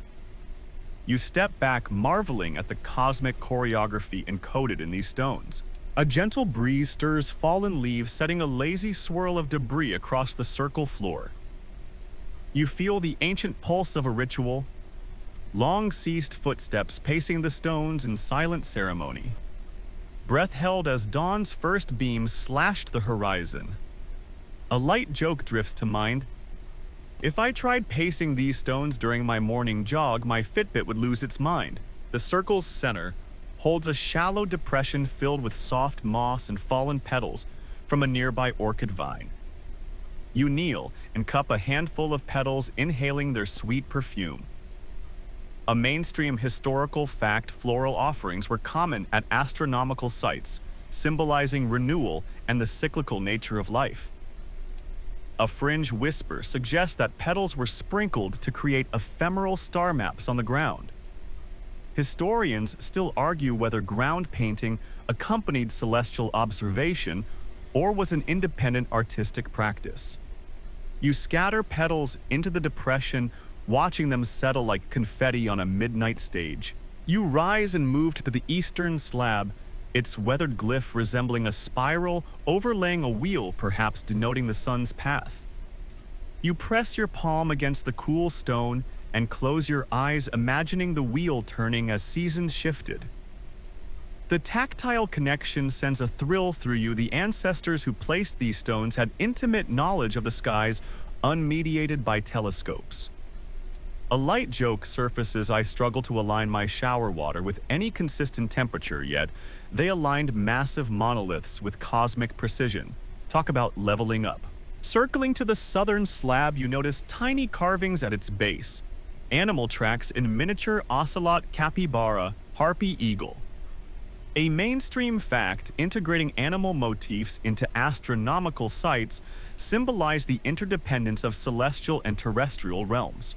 You step back, marveling at the cosmic choreography encoded in these stones. A gentle breeze stirs fallen leaves, setting a lazy swirl of debris across the circle floor. You feel the ancient pulse of a ritual, long-ceased footsteps pacing the stones in silent ceremony. Breath held as dawn's first beam slashed the horizon. A light joke drifts to mind. If I tried pacing these stones during my morning jog, my Fitbit would lose its mind. The circle's center holds a shallow depression filled with soft moss and fallen petals from a nearby orchid vine. You kneel and cup a handful of petals, inhaling their sweet perfume. A mainstream historical fact, floral offerings were common at astronomical sites, symbolizing renewal and the cyclical nature of life. A fringe whisper suggests that petals were sprinkled to create ephemeral star maps on the ground. Historians still argue whether ground painting accompanied celestial observation or was an independent artistic practice. You scatter petals into the depression, watching them settle like confetti on a midnight stage. You rise and move to the eastern slab, its weathered glyph resembling a spiral overlaying a wheel, perhaps denoting the sun's path. You press your palm against the cool stone and close your eyes, imagining the wheel turning as seasons shifted. The tactile connection sends a thrill through you. The ancestors who placed these stones had intimate knowledge of the skies, unmediated by telescopes. A light joke surfaces. I struggle to align my shower water with any consistent temperature, yet they aligned massive monoliths with cosmic precision. Talk about leveling up. Circling to the southern slab, you notice tiny carvings at its base. Animal tracks in miniature ocelot, capybara, harpy eagle. A mainstream fact integrating animal motifs into astronomical sites symbolize the interdependence of celestial and terrestrial realms.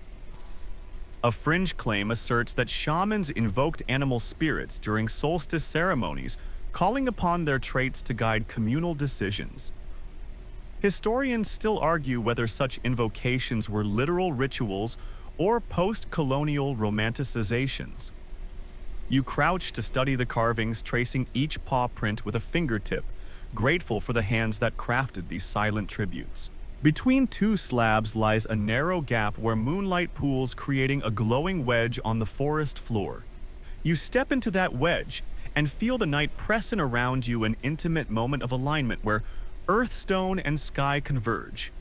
A fringe claim asserts that shamans invoked animal spirits during solstice ceremonies, calling upon their traits to guide communal decisions. Historians still argue whether such invocations were literal rituals or post-colonial romanticizations. You crouch to study the carvings, tracing each paw print with a fingertip, grateful for the hands that crafted these silent tributes. Between two slabs lies a narrow gap where moonlight pools, creating a glowing wedge on the forest floor. You step into that wedge and feel the night press in around you, an intimate moment of alignment where earth, stone, and sky converge.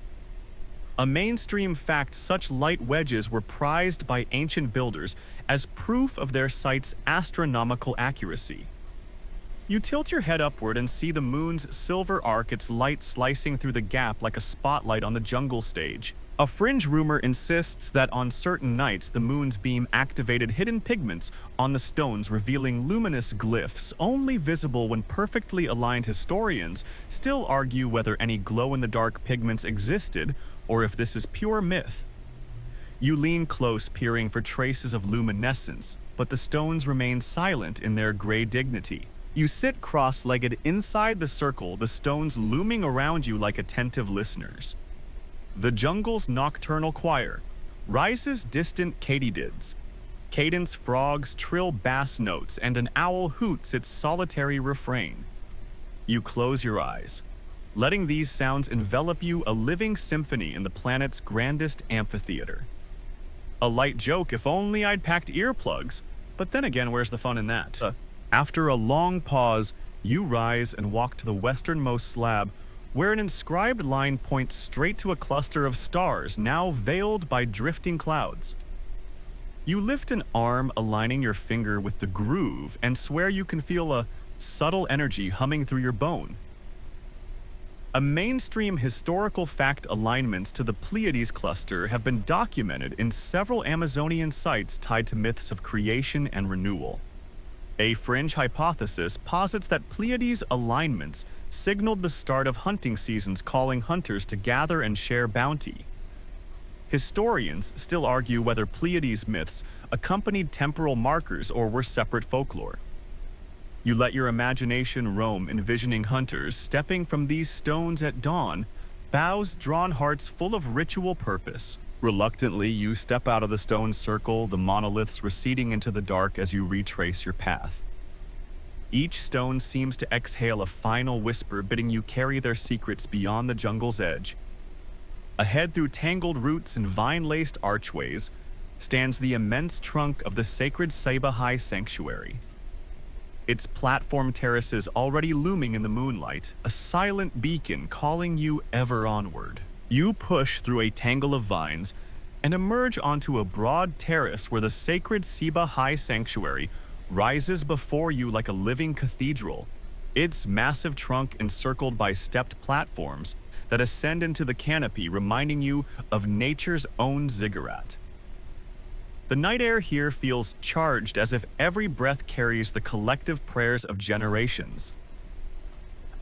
A mainstream fact, such light wedges were prized by ancient builders as proof of their site's astronomical accuracy. You tilt your head upward and see the moon's silver arc, its light slicing through the gap like a spotlight on the jungle stage. A fringe rumor insists that on certain nights the moon's beam activated hidden pigments on the stones, revealing luminous glyphs only visible when perfectly aligned. Historians still argue whether any glow-in-the-dark pigments existed or if this is pure myth. You lean close, peering for traces of luminescence, but the stones remain silent in their gray dignity. You sit cross-legged inside the circle, the stones looming around you like attentive listeners. The jungle's nocturnal choir rises distant katydids. Cadence frogs trill bass notes, and an owl hoots its solitary refrain. You close your eyes, letting these sounds envelop you, a living symphony in the planet's grandest amphitheater. A light joke, if only I'd packed earplugs, but then again, where's the fun in that? After a long pause, you rise and walk to the westernmost slab, where an inscribed line points straight to a cluster of stars now veiled by drifting clouds. You lift an arm, aligning your finger with the groove, and swear you can feel a subtle energy humming through your bone. A mainstream historical fact, alignments to the Pleiades cluster have been documented in several Amazonian sites tied to myths of creation and renewal. A fringe hypothesis posits that Pleiades alignments signaled the start of hunting seasons, calling hunters to gather and share bounty. Historians still argue whether Pleiades myths accompanied temporal markers or were separate folklore. You let your imagination roam, envisioning hunters stepping from these stones at dawn, bows drawn, hearts full of ritual purpose. Reluctantly, you step out of the stone circle, the monoliths receding into the dark as you retrace your path. Each stone seems to exhale a final whisper, bidding you carry their secrets beyond the jungle's edge. Ahead, through tangled roots and vine-laced archways, stands the immense trunk of the sacred Sabahai sanctuary. Its platform terraces already looming in the moonlight, a silent beacon calling you ever onward. You push through a tangle of vines and emerge onto a broad terrace where the sacred Sabahai sanctuary rises before you like a living cathedral, its massive trunk encircled by stepped platforms that ascend into the canopy, reminding you of nature's own ziggurat. The night air here feels charged, as if every breath carries the collective prayers of generations.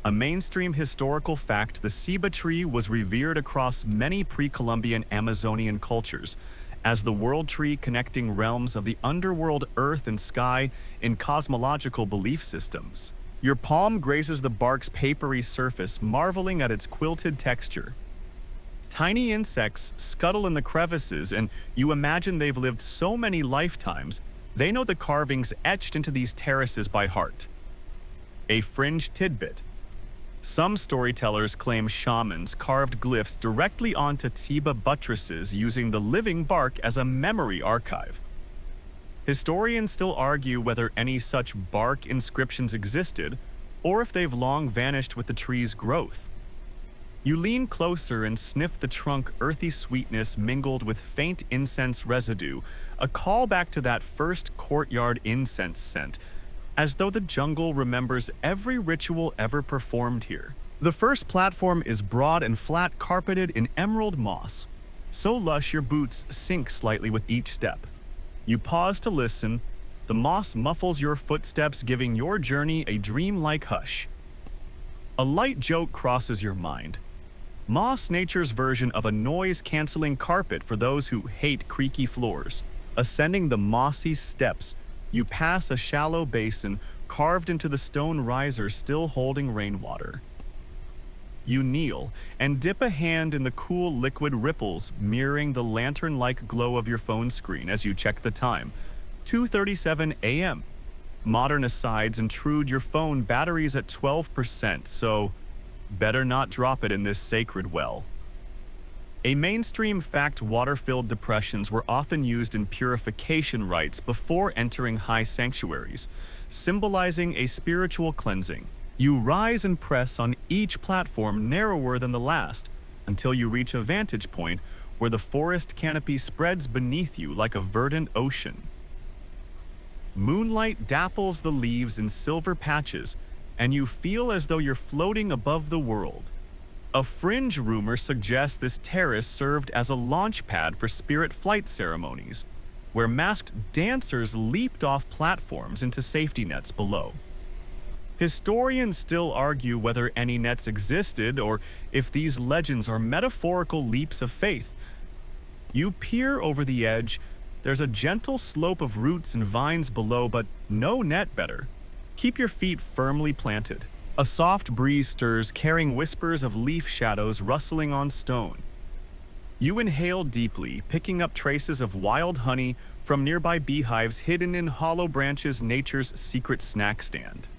A mainstream historical fact, the ceiba tree was revered across many pre-Columbian Amazonian cultures as the world tree connecting realms of the underworld, earth, and sky in cosmological belief systems. Your palm grazes the bark's papery surface, marveling at its quilted texture. Tiny insects scuttle in the crevices, and you imagine they've lived so many lifetimes, they know the carvings etched into these terraces by heart. A fringe tidbit. Some storytellers claim shamans carved glyphs directly onto ceiba buttresses using the living bark as a memory archive. Historians still argue whether any such bark inscriptions existed, or if they've long vanished with the tree's growth. You lean closer and sniff the trunk, earthy sweetness mingled with faint incense residue, a callback to that first courtyard incense scent, as though the jungle remembers every ritual ever performed here. The first platform is broad and flat, carpeted in emerald moss, so lush your boots sink slightly with each step. You pause to listen. The moss muffles your footsteps, giving your journey a dreamlike hush. A light joke crosses your mind. Moss, nature's version of a noise-canceling carpet for those who hate creaky floors. Ascending the mossy steps, you pass a shallow basin carved into the stone riser still holding rainwater. You kneel and dip a hand in the cool liquid ripples, mirroring the lantern-like glow of your phone screen as you check the time. 2:37 a.m. Modern asides intrude your phone batteries at 12%, so better not drop it in this sacred well. A mainstream fact, water-filled depressions were often used in purification rites before entering high sanctuaries, symbolizing a spiritual cleansing. You rise and press on each platform narrower than the last until you reach a vantage point where the forest canopy spreads beneath you like a verdant ocean. Moonlight dapples the leaves in silver patches, and you feel as though you're floating above the world. A fringe rumor suggests this terrace served as a launch pad for spirit flight ceremonies, where masked dancers leaped off platforms into safety nets below. Historians still argue whether any nets existed or if these legends are metaphorical leaps of faith. You peer over the edge. There's a gentle slope of roots and vines below, but no net better. Keep your feet firmly planted. A soft breeze stirs, carrying whispers of leaf shadows rustling on stone. You inhale deeply, picking up traces of wild honey from nearby beehives hidden in hollow branches, nature's secret snack stand.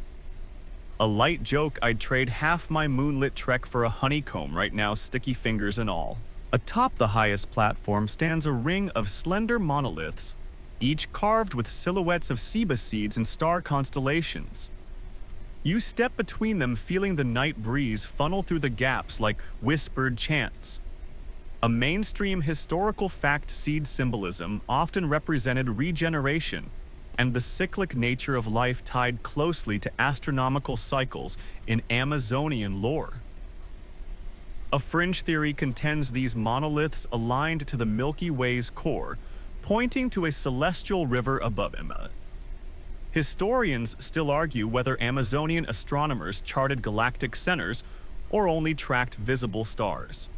A light joke, I'd trade half my moonlit trek for a honeycomb right now, sticky fingers and all. Atop the highest platform stands a ring of slender monoliths, each carved with silhouettes of ceiba seeds and star constellations. You step between them, feeling the night breeze funnel through the gaps like whispered chants. A mainstream historical fact, seed symbolism often represented regeneration and the cyclic nature of life tied closely to astronomical cycles in Amazonian lore. A fringe theory contends these monoliths aligned to the Milky Way's core, pointing to a celestial river above him. Historians still argue whether Amazonian astronomers charted galactic centers or only tracked visible stars.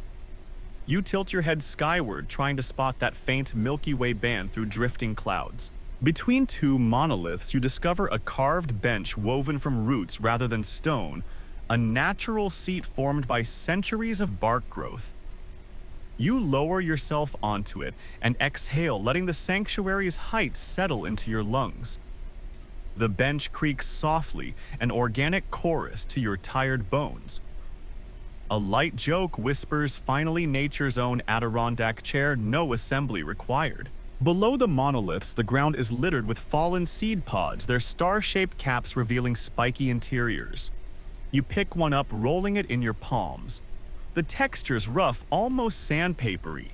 You tilt your head skyward, trying to spot that faint Milky Way band through drifting clouds. Between two monoliths, you discover a carved bench woven from roots rather than stone, a natural seat formed by centuries of bark growth. You lower yourself onto it and exhale, letting the sanctuary's height settle into your lungs. The bench creaks softly, an organic chorus to your tired bones. A light joke whispers, finally nature's own Adirondack chair, no assembly required. Below the monoliths, the ground is littered with fallen seed pods, their star-shaped caps revealing spiky interiors. You pick one up, rolling it in your palms. The texture's rough, almost sandpapery.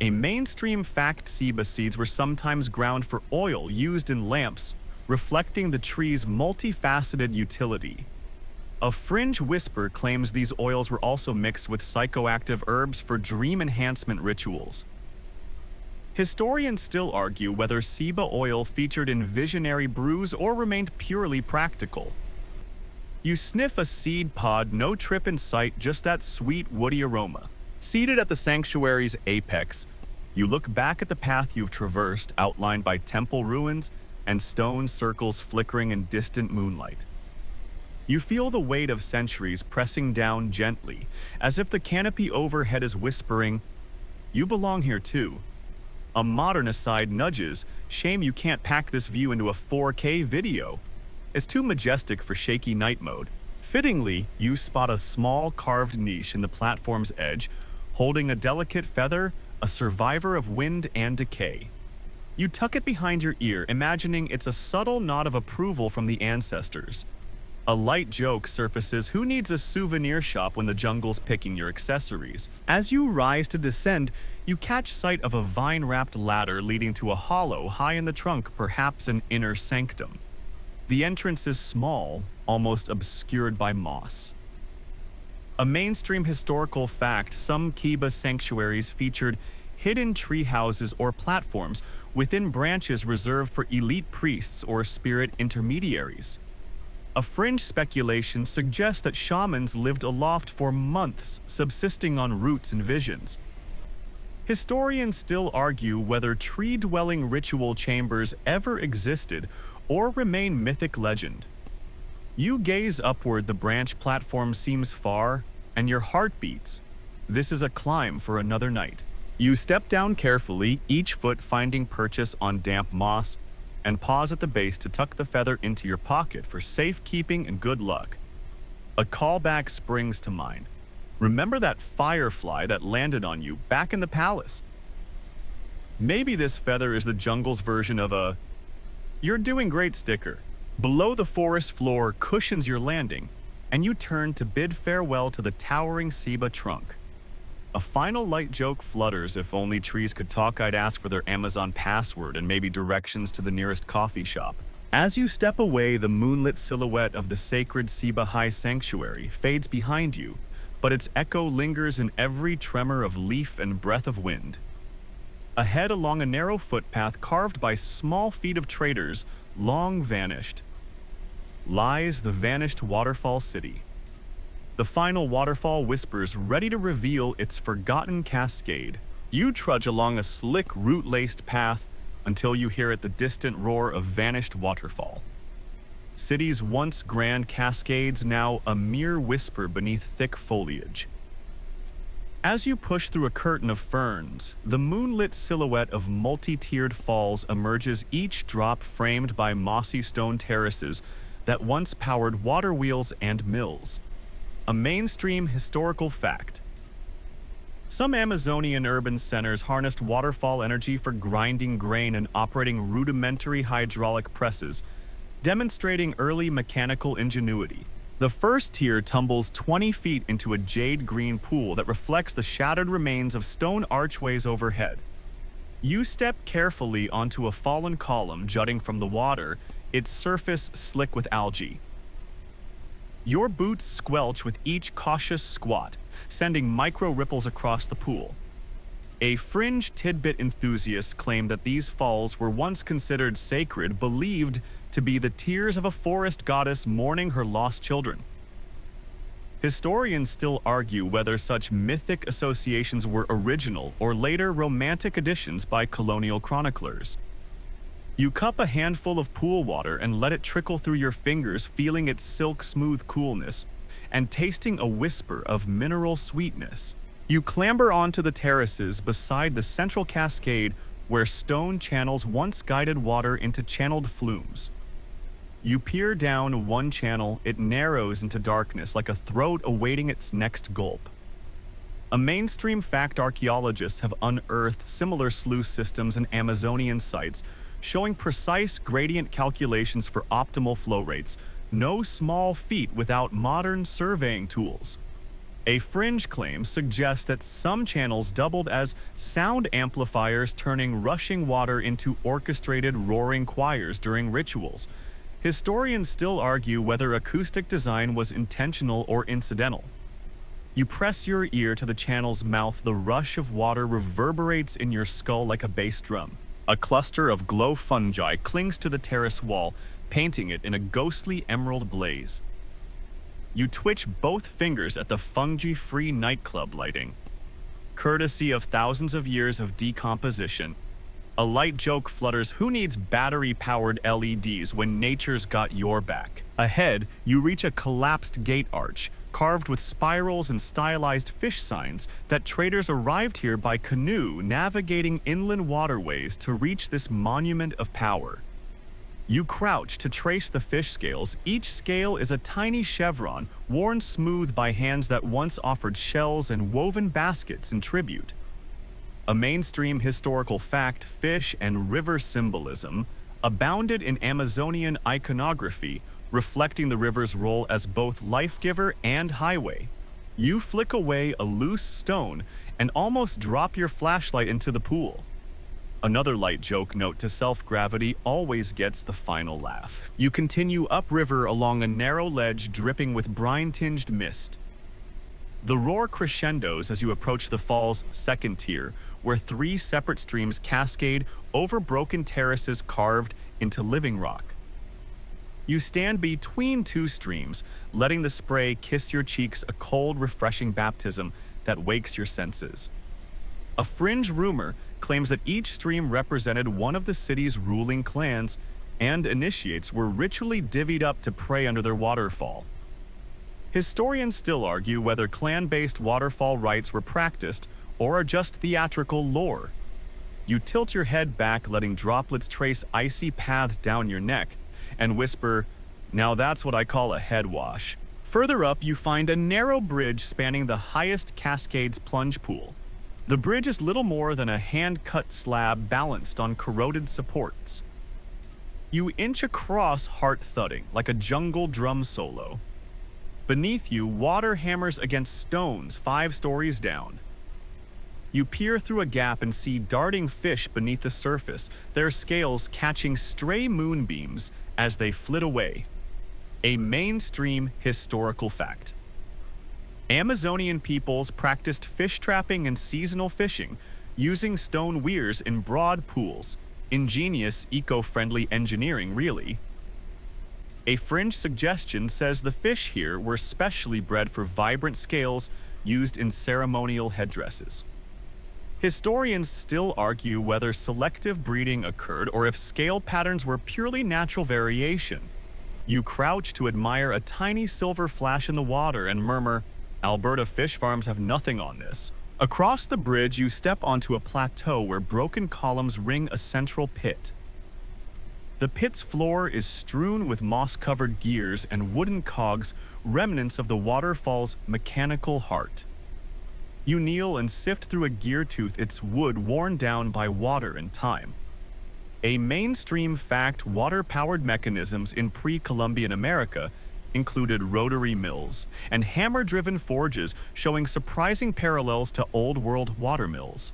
A mainstream fact, ceiba seeds were sometimes ground for oil used in lamps, reflecting the tree's multifaceted utility. A fringe whisper claims these oils were also mixed with psychoactive herbs for dream enhancement rituals. Historians still argue whether Seba oil featured in visionary brews or remained purely practical. You sniff a seed pod, no trip in sight, just that sweet woody aroma. Seated at the sanctuary's apex, you look back at the path you've traversed, outlined by temple ruins and stone circles flickering in distant moonlight. You feel the weight of centuries pressing down gently, as if the canopy overhead is whispering, "You belong here too." A modern aside nudges, "Shame you can't pack this view into a 4K video. It's too majestic for shaky night mode." Fittingly, you spot a small carved niche in the platform's edge, holding a delicate feather, a survivor of wind and decay. You tuck it behind your ear, imagining it's a subtle nod of approval from the ancestors. A light joke surfaces, "Who needs a souvenir shop when the jungle's picking your accessories?" As you rise to descend, you catch sight of a vine-wrapped ladder leading to a hollow high in the trunk, perhaps an inner sanctum. The entrance is small, almost obscured by moss. A mainstream historical fact, some Kiba sanctuaries featured hidden tree houses or platforms within branches reserved for elite priests or spirit intermediaries. A fringe speculation suggests that shamans lived aloft for months, subsisting on roots and visions. Historians still argue whether tree-dwelling ritual chambers ever existed or remain mythic legend. You gaze upward, the branch platform seems far, and your heart beats. This is a climb for another night. You step down carefully, each foot finding purchase on damp moss, and pause at the base to tuck the feather into your pocket for safekeeping and good luck. A callback springs to mind. Remember that firefly that landed on you back in the palace? Maybe this feather is the jungle's version of a "You're doing great" sticker. Below, the forest floor cushions your landing, and you turn to bid farewell to the towering Seba trunk. A final light joke flutters, "If only trees could talk, I'd ask for their Amazon password and maybe directions to the nearest coffee shop." As you step away, the moonlit silhouette of the sacred Seba High Sanctuary fades behind you, but its echo lingers in every tremor of leaf and breath of wind. Ahead, along a narrow footpath carved by small feet of traders, long vanished, lies the vanished waterfall city. The final waterfall whispers, ready to reveal its forgotten cascade. You trudge along a slick, root-laced path until you hear at the distant roar of vanished waterfall. City's once grand cascades, now a mere whisper beneath thick foliage. As you push through a curtain of ferns, the moonlit silhouette of multi-tiered falls emerges, each drop framed by mossy stone terraces that once powered water wheels and mills. A mainstream historical fact. Some Amazonian urban centers harnessed waterfall energy for grinding grain and operating rudimentary hydraulic presses, demonstrating early mechanical ingenuity. The first tier tumbles 20 feet into a jade-green pool that reflects the shattered remains of stone archways overhead. You step carefully onto a fallen column jutting from the water, its surface slick with algae. Your boots squelch with each cautious squat, sending micro ripples across the pool. A fringe tidbit enthusiast claimed that these falls were once considered sacred, believed to be the tears of a forest goddess mourning her lost children. Historians still argue whether such mythic associations were original or later romantic additions by colonial chroniclers. You cup a handful of pool water and let it trickle through your fingers, feeling its silk-smooth coolness and tasting a whisper of mineral sweetness. You clamber onto the terraces beside the central cascade where stone channels once guided water into channeled flumes. You peer down one channel, it narrows into darkness like a throat awaiting its next gulp. A mainstream fact, archaeologists have unearthed similar sluice systems in Amazonian sites, showing precise gradient calculations for optimal flow rates, no small feat without modern surveying tools. A fringe claim suggests that some channels doubled as sound amplifiers, turning rushing water into orchestrated roaring choirs during rituals. Historians still argue whether acoustic design was intentional or incidental. You press your ear to the channel's mouth, the rush of water reverberates in your skull like a bass drum. A cluster of glow fungi clings to the terrace wall, painting it in a ghostly emerald blaze. You twitch both fingers at the fungi-free nightclub lighting. Courtesy of thousands of years of decomposition, a light joke flutters, who needs battery-powered LEDs when nature's got your back? Ahead, you reach a collapsed gate arch, carved with spirals and stylized fish signs that traders arrived here by canoe, navigating inland waterways to reach this monument of power. You crouch to trace the fish scales. Each scale is a tiny chevron, worn smooth by hands that once offered shells and woven baskets in tribute. A mainstream historical fact, fish and river symbolism abounded in Amazonian iconography, reflecting the river's role as both life-giver and highway. You flick away a loose stone and almost drop your flashlight into the pool. Another light joke note to self: gravity always gets the final laugh. You continue upriver along a narrow ledge dripping with brine-tinged mist. The roar crescendos as you approach the fall's second tier, where 3 separate streams cascade over broken terraces carved into living rock. You stand between 2 streams, letting the spray kiss your cheeks, a cold, refreshing baptism that wakes your senses. A fringe rumor claims that each stream represented one of the city's ruling clans, and initiates were ritually divvied up to pray under their waterfall. Historians still argue whether clan-based waterfall rites were practiced or are just theatrical lore. You tilt your head back, letting droplets trace icy paths down your neck, and whisper, "Now that's what I call a head wash." Further up, you find a narrow bridge spanning the highest Cascades plunge pool. The bridge is little more than a hand-cut slab balanced on corroded supports. You inch across, heart thudding, like a jungle drum solo. Beneath you, water hammers against stones 5 stories down. You peer through a gap and see darting fish beneath the surface, their scales catching stray moonbeams as they flit away. A mainstream historical fact. Amazonian peoples practiced fish trapping and seasonal fishing, using stone weirs in broad pools. Ingenious, eco-friendly engineering, really. A fringe suggestion says the fish here were specially bred for vibrant scales used in ceremonial headdresses. Historians still argue whether selective breeding occurred or if scale patterns were purely natural variation. You crouch to admire a tiny silver flash in the water and murmur, "Alberta fish farms have nothing on this." Across the bridge, you step onto a plateau where broken columns ring a central pit. The pit's floor is strewn with moss-covered gears and wooden cogs, remnants of the waterfall's mechanical heart. You kneel and sift through a gear tooth, its wood worn down by water and time. A mainstream fact, water-powered mechanisms in pre-Columbian America included rotary mills and hammer-driven forges, showing surprising parallels to old-world water mills.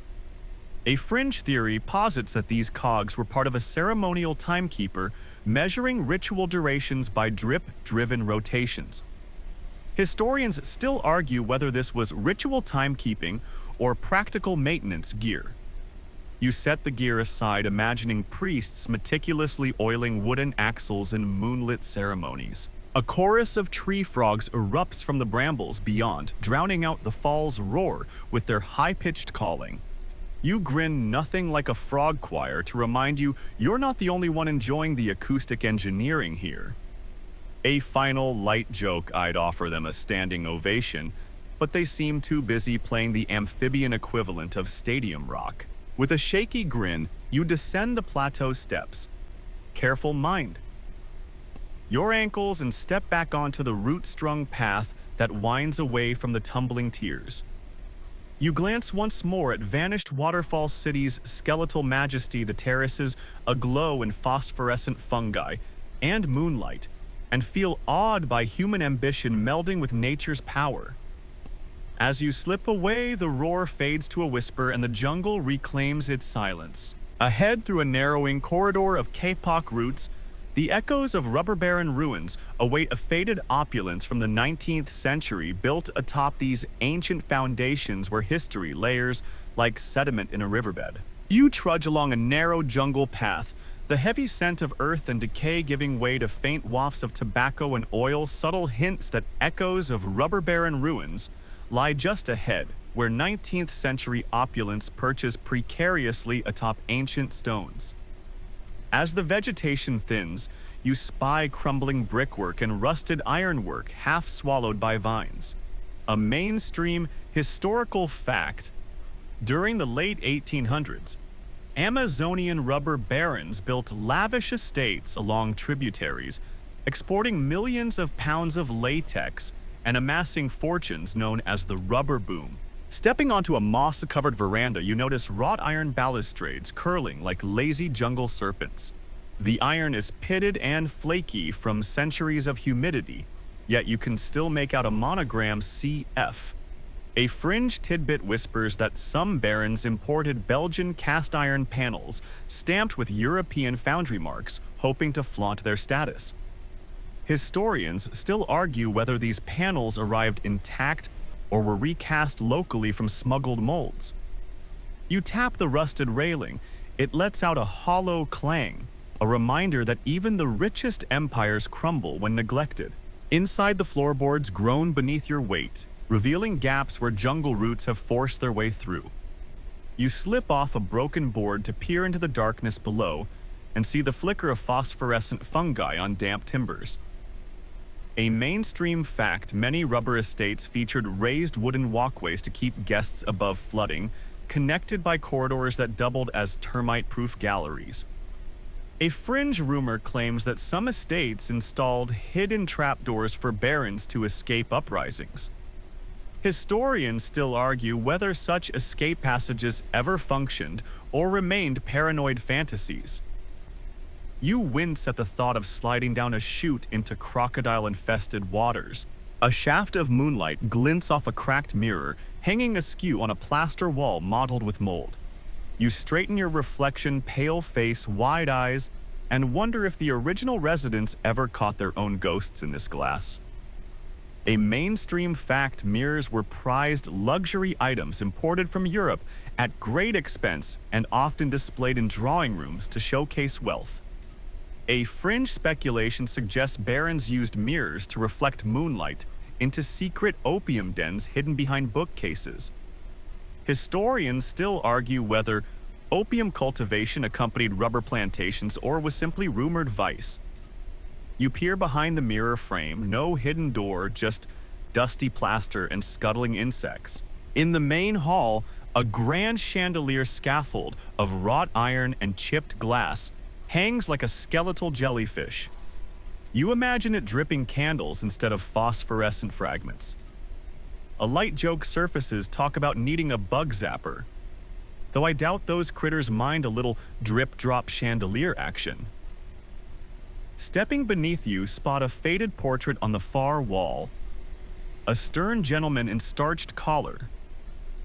A fringe theory posits that these cogs were part of a ceremonial timekeeper, measuring ritual durations by drip-driven rotations. Historians still argue whether this was ritual timekeeping or practical maintenance gear. You set the gear aside, imagining priests meticulously oiling wooden axles in moonlit ceremonies. A chorus of tree frogs erupts from the brambles beyond, drowning out the fall's roar with their high-pitched calling. You grin, nothing like a frog choir, to remind you you're not the only one enjoying the acoustic engineering here. A final light joke: I'd offer them a standing ovation, but they seem too busy playing the amphibian equivalent of stadium rock. With a shaky grin, you descend the plateau steps. Careful mind your ankles and step back onto the root-strung path that winds away from the tumbling tiers. You glance once more at vanished Waterfall City's skeletal majesty, the terraces aglow in phosphorescent fungi and moonlight, and feel awed by human ambition melding with nature's power. As you slip away, the roar fades to a whisper and the jungle reclaims its silence. Ahead, through a narrowing corridor of kapok roots, The echoes of rubber baron ruins await a faded opulence from the 19th century built atop these ancient foundations where history layers like sediment in a riverbed. You trudge along a narrow jungle path, the heavy scent of earth and decay giving way to faint wafts of tobacco and oil, subtle hints that echoes of rubber baron ruins lie just ahead, where 19th century opulence perches precariously atop ancient stones. As the vegetation thins, you spy crumbling brickwork and rusted ironwork half swallowed by vines. A mainstream historical fact: during the late 1800s, Amazonian rubber barons built lavish estates along tributaries, exporting millions of pounds of latex and amassing fortunes known as the rubber boom. Stepping onto a moss-covered veranda, you notice wrought iron balustrades curling like lazy jungle serpents. The iron is pitted and flaky from centuries of humidity, yet you can still make out a monogram CF. A fringe tidbit whispers that some barons imported Belgian cast iron panels stamped with European foundry marks, hoping to flaunt their status. Historians still argue whether these panels arrived intact or were recast locally from smuggled molds. You tap the rusted railing, it lets out a hollow clang, a reminder that even the richest empires crumble when neglected. Inside, the floorboards groan beneath your weight, revealing gaps where jungle roots have forced their way through. You slip off a broken board to peer into the darkness below and see the flicker of phosphorescent fungi on damp timbers. A mainstream fact: many rubber estates featured raised wooden walkways to keep guests above flooding, connected by corridors that doubled as termite-proof galleries. A fringe rumor claims that some estates installed hidden trapdoors for barons to escape uprisings. Historians still argue whether such escape passages ever functioned or remained paranoid fantasies. You wince at the thought of sliding down a chute into crocodile-infested waters. A shaft of moonlight glints off a cracked mirror, hanging askew on a plaster wall mottled with mold. You straighten your reflection, pale face, wide eyes, and wonder if the original residents ever caught their own ghosts in this glass. A mainstream fact: mirrors were prized luxury items imported from Europe at great expense and often displayed in drawing rooms to showcase wealth. A fringe speculation suggests barons used mirrors to reflect moonlight into secret opium dens hidden behind bookcases. Historians still argue whether opium cultivation accompanied rubber plantations or was simply rumored vice. You peer behind the mirror frame, no hidden door, just dusty plaster and scuttling insects. In the main hall, a grand chandelier scaffold of wrought iron and chipped glass hangs like a skeletal jellyfish. You imagine it dripping candles instead of phosphorescent fragments. A light joke surfaces talk about needing a bug zapper, though I doubt those critters mind a little drip-drop chandelier action. Stepping beneath you, spot a faded portrait on the far wall. A stern gentleman in starched collar,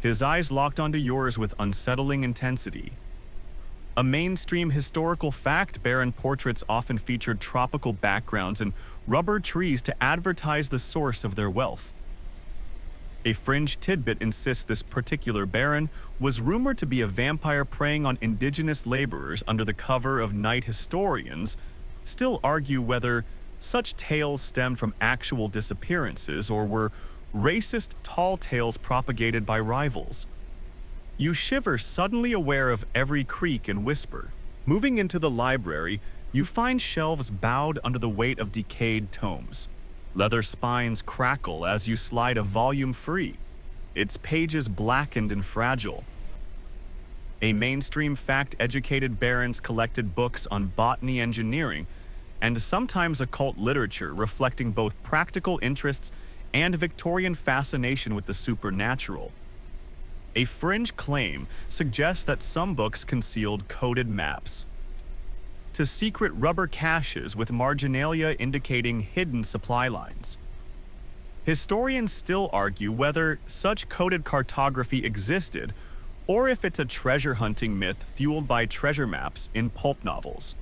his eyes locked onto yours with unsettling intensity. A mainstream historical fact: baron portraits often featured tropical backgrounds and rubber trees to advertise the source of their wealth. A fringe tidbit insists this particular baron was rumored to be a vampire preying on indigenous laborers under the cover of night. Historians still argue whether such tales stemmed from actual disappearances or were racist tall tales propagated by rivals. You shiver, suddenly aware of every creak and whisper. Moving into the library, you find shelves bowed under the weight of decayed tomes. Leather spines crackle as you slide a volume free, its pages blackened and fragile. A mainstream fact: educated barons collected books on botany, engineering, and sometimes occult literature, reflecting both practical interests and Victorian fascination with the supernatural. A fringe claim suggests that some books concealed coded maps to secret rubber caches with marginalia indicating hidden supply lines. Historians still argue whether such coded cartography existed or if it's a treasure hunting myth fueled by treasure maps in pulp novels.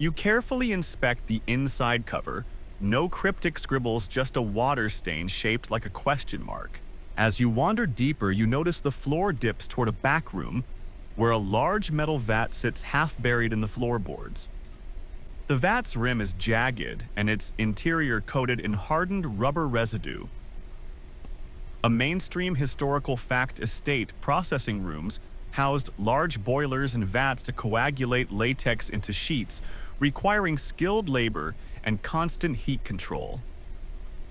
You carefully inspect the inside cover. No cryptic scribbles, just a water stain shaped like a question mark. As you wander deeper, you notice the floor dips toward a back room where a large metal vat sits half buried in the floorboards. The vat's rim is jagged and its interior coated in hardened rubber residue. A mainstream historical fact estate processing rooms housed large boilers and vats to coagulate latex into sheets, requiring skilled labor and constant heat control.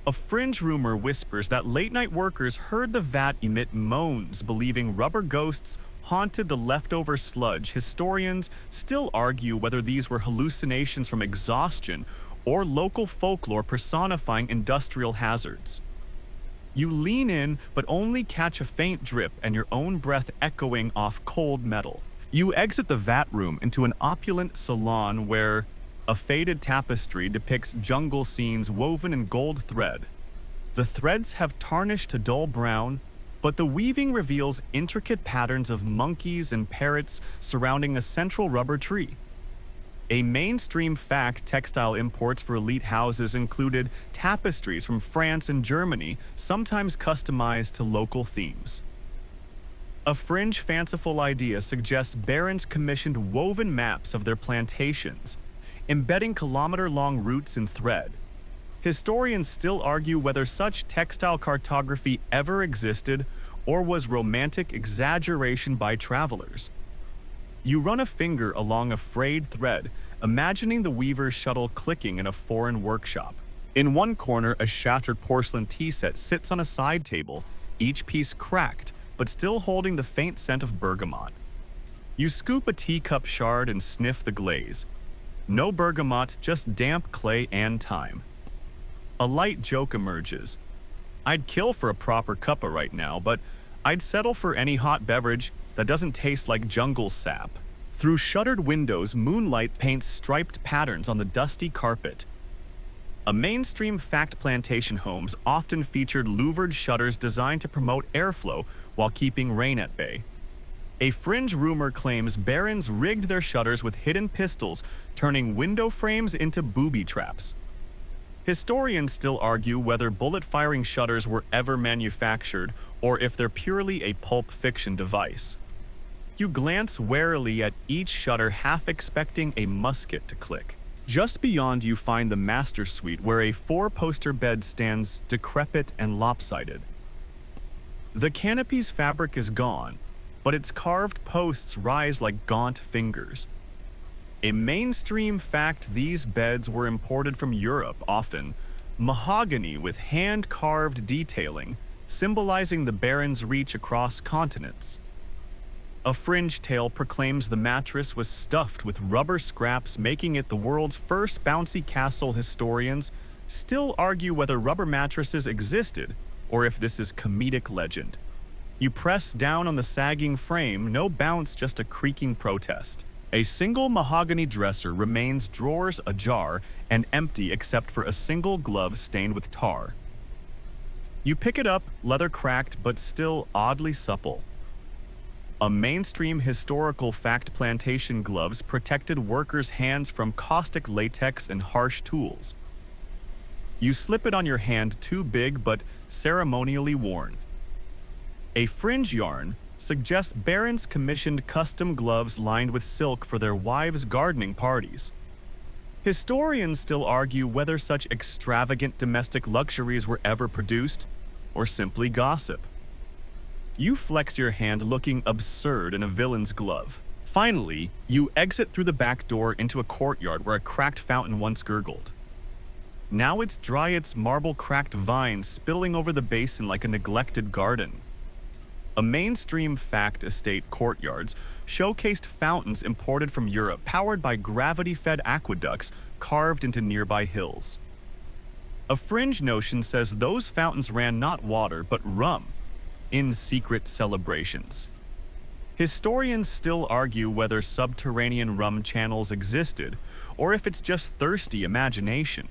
A fringe rumor whispers that late-night workers heard the vat emit moans, believing rubber ghosts haunted the leftover sludge. Historians still argue whether these were hallucinations from exhaustion or local folklore personifying industrial hazards. You lean in, but only catch a faint drip and your own breath echoing off cold metal. You exit the vat room into an opulent salon where a faded tapestry depicts jungle scenes woven in gold thread. The threads have tarnished to dull brown, but the weaving reveals intricate patterns of monkeys and parrots surrounding a central rubber tree. A mainstream fact, textile imports for elite houses included tapestries from France and Germany, sometimes customized to local themes. A fringe fanciful idea suggests barons commissioned woven maps of their plantations, embedding kilometer-long routes in thread. Historians still argue whether such textile cartography ever existed or was romantic exaggeration by travelers. You run a finger along a frayed thread, imagining the weaver's shuttle clicking in a foreign workshop. In one corner, a shattered porcelain tea set sits on a side table, each piece cracked, but still holding the faint scent of bergamot. You scoop a teacup shard and sniff the glaze. No bergamot, just damp clay and time. A light joke emerges. I'd kill for a proper cuppa right now, but I'd settle for any hot beverage that doesn't taste like jungle sap. Through shuttered windows, moonlight paints striped patterns on the dusty carpet. A mainstream fact, plantation homes often featured louvered shutters designed to promote airflow while keeping rain at bay. A fringe rumor claims barons rigged their shutters with hidden pistols, turning window frames into booby traps. Historians still argue whether bullet-firing shutters were ever manufactured or if they're purely a pulp fiction device. You glance warily at each shutter, half expecting a musket to click. Just beyond, you find the master suite, where a four-poster bed stands decrepit and lopsided. The canopy's fabric is gone, but its carved posts rise like gaunt fingers. A mainstream fact, these beds were imported from Europe, often mahogany with hand-carved detailing, symbolizing the baron's reach across continents. A fringe tale proclaims the mattress was stuffed with rubber scraps, making it the world's first bouncy castle. Historians still argue whether rubber mattresses existed or if this is comedic legend. You press down on the sagging frame, no bounce, just a creaking protest. A single mahogany dresser remains, drawers ajar and empty except for a single glove stained with tar. You pick it up, leather cracked but still oddly supple. A mainstream historical fact, plantation gloves protected workers' hands from caustic latex and harsh tools. You slip it on your hand, too big but ceremonially worn. A fringe yarn suggests barons commissioned custom gloves lined with silk for their wives' gardening parties. Historians still argue whether such extravagant domestic luxuries were ever produced or simply gossip. You flex your hand, looking absurd in a villain's glove. Finally, you exit through the back door into a courtyard where a cracked fountain once gurgled. Now it's dry, its marble-cracked vines spilling over the basin like a neglected garden. A mainstream fact, estate courtyards showcased fountains imported from Europe, powered by gravity-fed aqueducts carved into nearby hills. A fringe notion says those fountains ran not water but rum in secret celebrations. Historians still argue whether subterranean rum channels existed or if it's just thirsty imagination.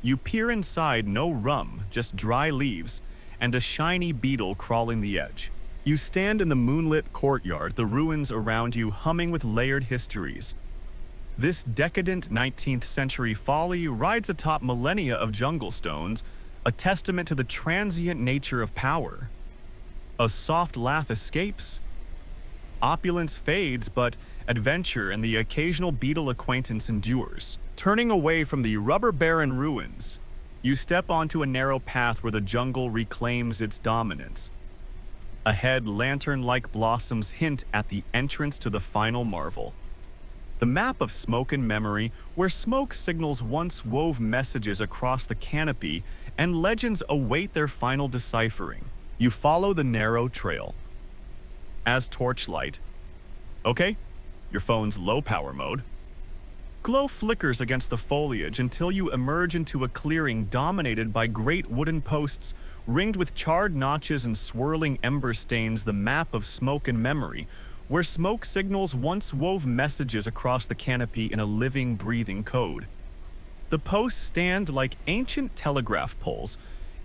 You peer inside, no rum, just dry leaves and a shiny beetle crawling the edge. You stand in the moonlit courtyard, the ruins around you humming with layered histories. This decadent 19th century folly rides atop millennia of jungle stones, a testament to the transient nature of power. A soft laugh escapes. Opulence fades, but adventure and the occasional beetle acquaintance endures. Turning away from the rubber-barren ruins, you step onto a narrow path where the jungle reclaims its dominance. Ahead, lantern-like blossoms hint at the entrance to the final marvel. The map of smoke and memory, where smoke signals once wove messages across the canopy and legends await their final deciphering. You follow the narrow trail. As torchlight. Okay, your phone's low power mode. Glow flickers against the foliage until you emerge into a clearing dominated by great wooden posts ringed with charred notches and swirling ember stains, the map of smoke and memory, where smoke signals once wove messages across the canopy in a living, breathing code. The posts stand like ancient telegraph poles,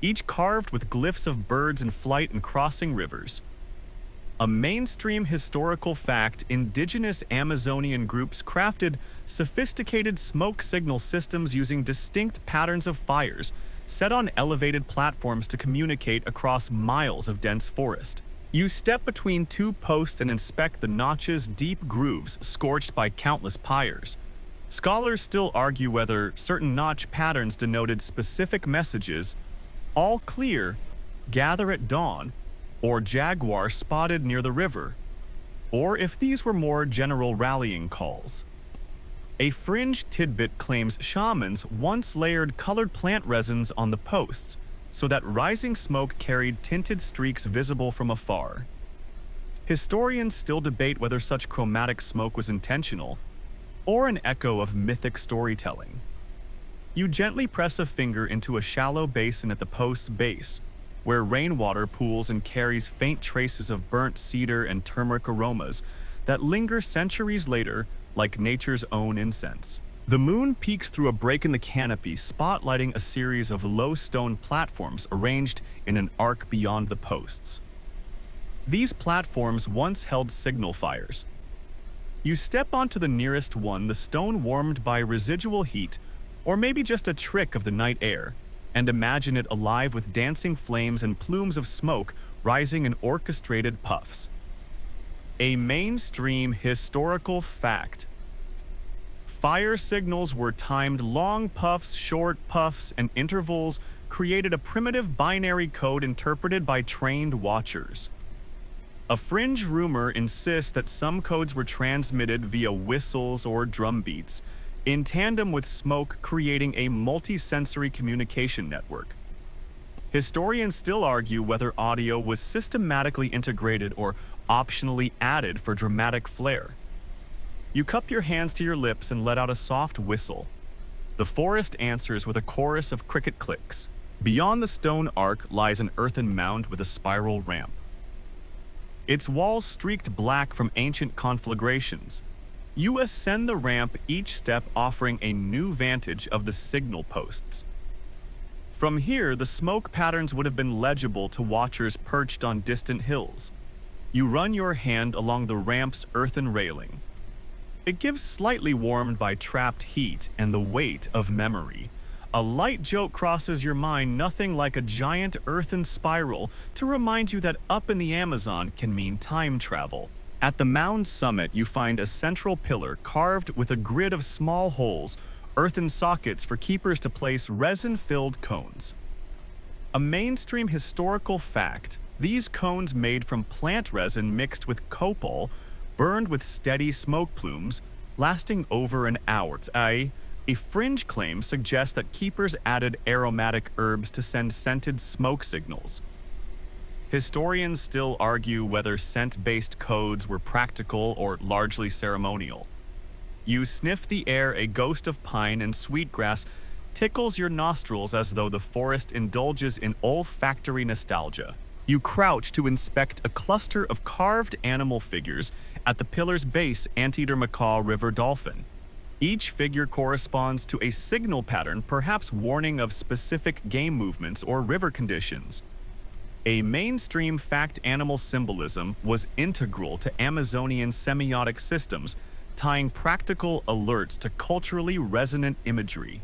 each carved with glyphs of birds in flight and crossing rivers. A mainstream historical fact, indigenous Amazonian groups crafted sophisticated smoke signal systems using distinct patterns of fires set on elevated platforms to communicate across miles of dense forest. You step between two posts and inspect the notches' deep grooves scorched by countless pyres. Scholars still argue whether certain notch patterns denoted specific messages, all clear, gather at dawn, or jaguar spotted near the river, or if these were more general rallying calls. A fringe tidbit claims shamans once layered colored plant resins on the posts so that rising smoke carried tinted streaks visible from afar. Historians still debate whether such chromatic smoke was intentional or an echo of mythic storytelling. You gently press a finger into a shallow basin at the post's base, where rainwater pools and carries faint traces of burnt cedar and turmeric aromas that linger centuries later like nature's own incense. The moon peeks through a break in the canopy, spotlighting a series of low stone platforms arranged in an arc beyond the posts. These platforms once held signal fires. You step onto the nearest one, the stone warmed by residual heat, or maybe just a trick of the night air, and imagine it alive with dancing flames and plumes of smoke rising in orchestrated puffs. A mainstream historical fact. Fire signals were timed. Long puffs, short puffs, and intervals created a primitive binary code interpreted by trained watchers. A fringe rumor insists that some codes were transmitted via whistles or drum beats, in tandem with smoke, creating a multi-sensory communication network. Historians still argue whether audio was systematically integrated or optionally added for dramatic flair. You cup your hands to your lips and let out a soft whistle. The forest answers with a chorus of cricket clicks. Beyond the stone arc lies an earthen mound with a spiral ramp. Its walls streaked black from ancient conflagrations. You ascend the ramp, each step offering a new vantage of the signal posts. From here, the smoke patterns would have been legible to watchers perched on distant hills. You run your hand along the ramp's earthen railing. It gives slightly warmed by trapped heat and the weight of memory. A light joke crosses your mind, nothing like a giant earthen spiral to remind you that up in the Amazon can mean time travel. At the mound's summit, you find a central pillar carved with a grid of small holes, earthen sockets for keepers to place resin-filled cones. A mainstream historical fact, these cones made from plant resin mixed with copal, burned with steady smoke plumes, lasting over an hour. A fringe claim suggests that keepers added aromatic herbs to send scented smoke signals. Historians still argue whether scent-based codes were practical or largely ceremonial. You sniff the air, a ghost of pine and sweetgrass tickles your nostrils as though the forest indulges in olfactory nostalgia. You crouch to inspect a cluster of carved animal figures at the pillar's base, anteater macaw, river dolphin. Each figure corresponds to a signal pattern, perhaps warning of specific game movements or river conditions. A mainstream fact, animal symbolism was integral to Amazonian semiotic systems, tying practical alerts to culturally resonant imagery.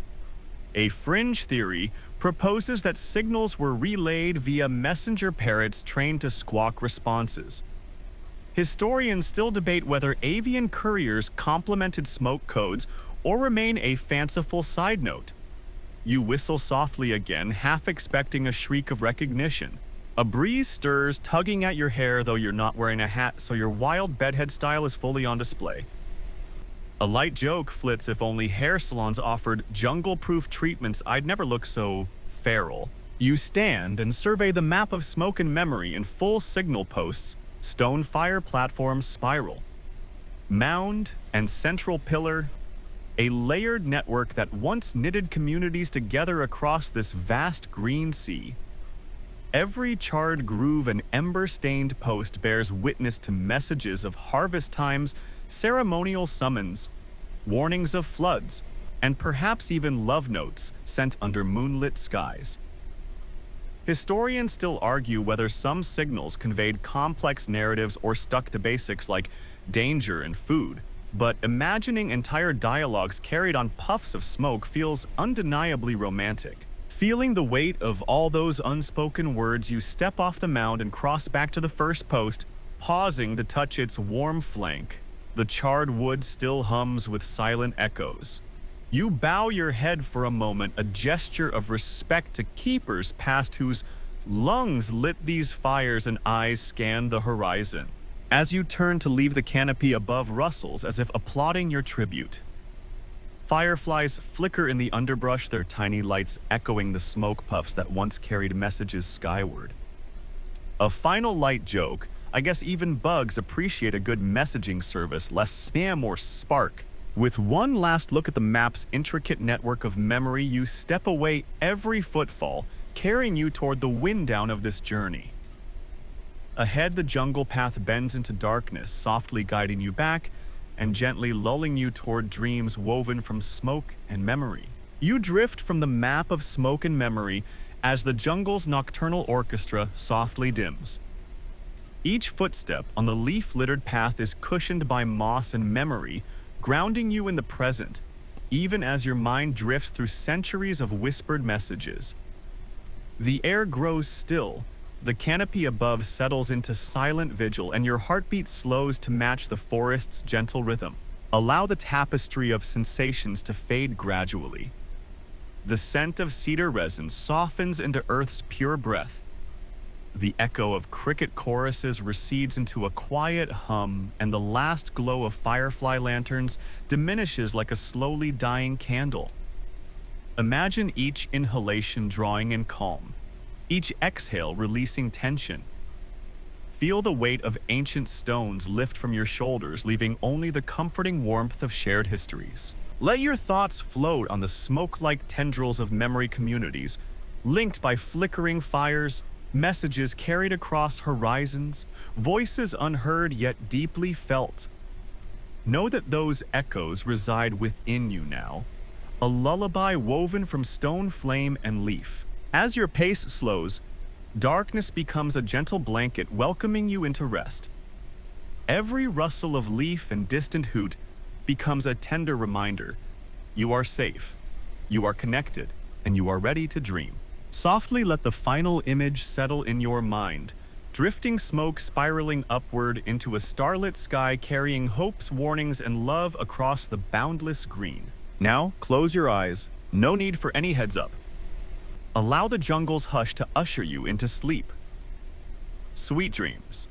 A fringe theory proposes that signals were relayed via messenger parrots trained to squawk responses. Historians still debate whether avian couriers complemented smoke codes or remain a fanciful side note. You whistle softly again, half expecting a shriek of recognition. A breeze stirs, tugging at your hair, though you're not wearing a hat, so your wild bedhead style is fully on display. A light joke flits if only hair salons offered jungle-proof treatments. I'd never look so feral. You stand and survey the map of smoke and memory in full signal posts, stone fire platform spiral. Mound and central pillar, a layered network that once knitted communities together across this vast green sea. Every charred groove and ember-stained post bears witness to messages of harvest times, ceremonial summons, warnings of floods, and perhaps even love notes sent under moonlit skies. Historians still argue whether some signals conveyed complex narratives or stuck to basics like danger and food, but imagining entire dialogues carried on puffs of smoke feels undeniably romantic. Feeling the weight of all those unspoken words, you step off the mound and cross back to the first post, pausing to touch its warm flank. The charred wood still hums with silent echoes. You bow your head for a moment, a gesture of respect to keepers past whose lungs lit these fires and eyes scan the horizon. As you turn to leave, the canopy above rustles as if applauding your tribute. Fireflies flicker in the underbrush, their tiny lights echoing the smoke puffs that once carried messages skyward. A final light joke. I guess even bugs appreciate a good messaging service, less spam or spark. With one last look at the map's intricate network of memory, you step away every footfall, carrying you toward the wind down of this journey. Ahead, the jungle path bends into darkness, softly guiding you back and gently lulling you toward dreams woven from smoke and memory. You drift from the map of smoke and memory as the jungle's nocturnal orchestra softly dims. Each footstep on the leaf-littered path is cushioned by moss and memory, grounding you in the present, even as your mind drifts through centuries of whispered messages. The air grows still, the canopy above settles into silent vigil, and your heartbeat slows to match the forest's gentle rhythm. Allow the tapestry of sensations to fade gradually. The scent of cedar resin softens into Earth's pure breath. The echo of cricket choruses recedes into a quiet hum, and the last glow of firefly lanterns diminishes like a slowly dying candle. Imagine each inhalation drawing in calm, each exhale releasing tension. Feel the weight of ancient stones lift from your shoulders, leaving only the comforting warmth of shared histories. Let your thoughts float on the smoke-like tendrils of memory communities, linked by flickering fires, messages carried across horizons, voices unheard yet deeply felt. Know that those echoes reside within you now, a lullaby woven from stone, flame, and leaf. As your pace slows, darkness becomes a gentle blanket welcoming you into rest. Every rustle of leaf and distant hoot becomes a tender reminder. You are safe, you are connected, and you are ready to dream. Softly let the final image settle in your mind, drifting smoke spiraling upward into a starlit sky carrying hopes, warnings, and love across the boundless green. Now, close your eyes. No need for any heads up. Allow the jungle's hush to usher you into sleep. Sweet dreams.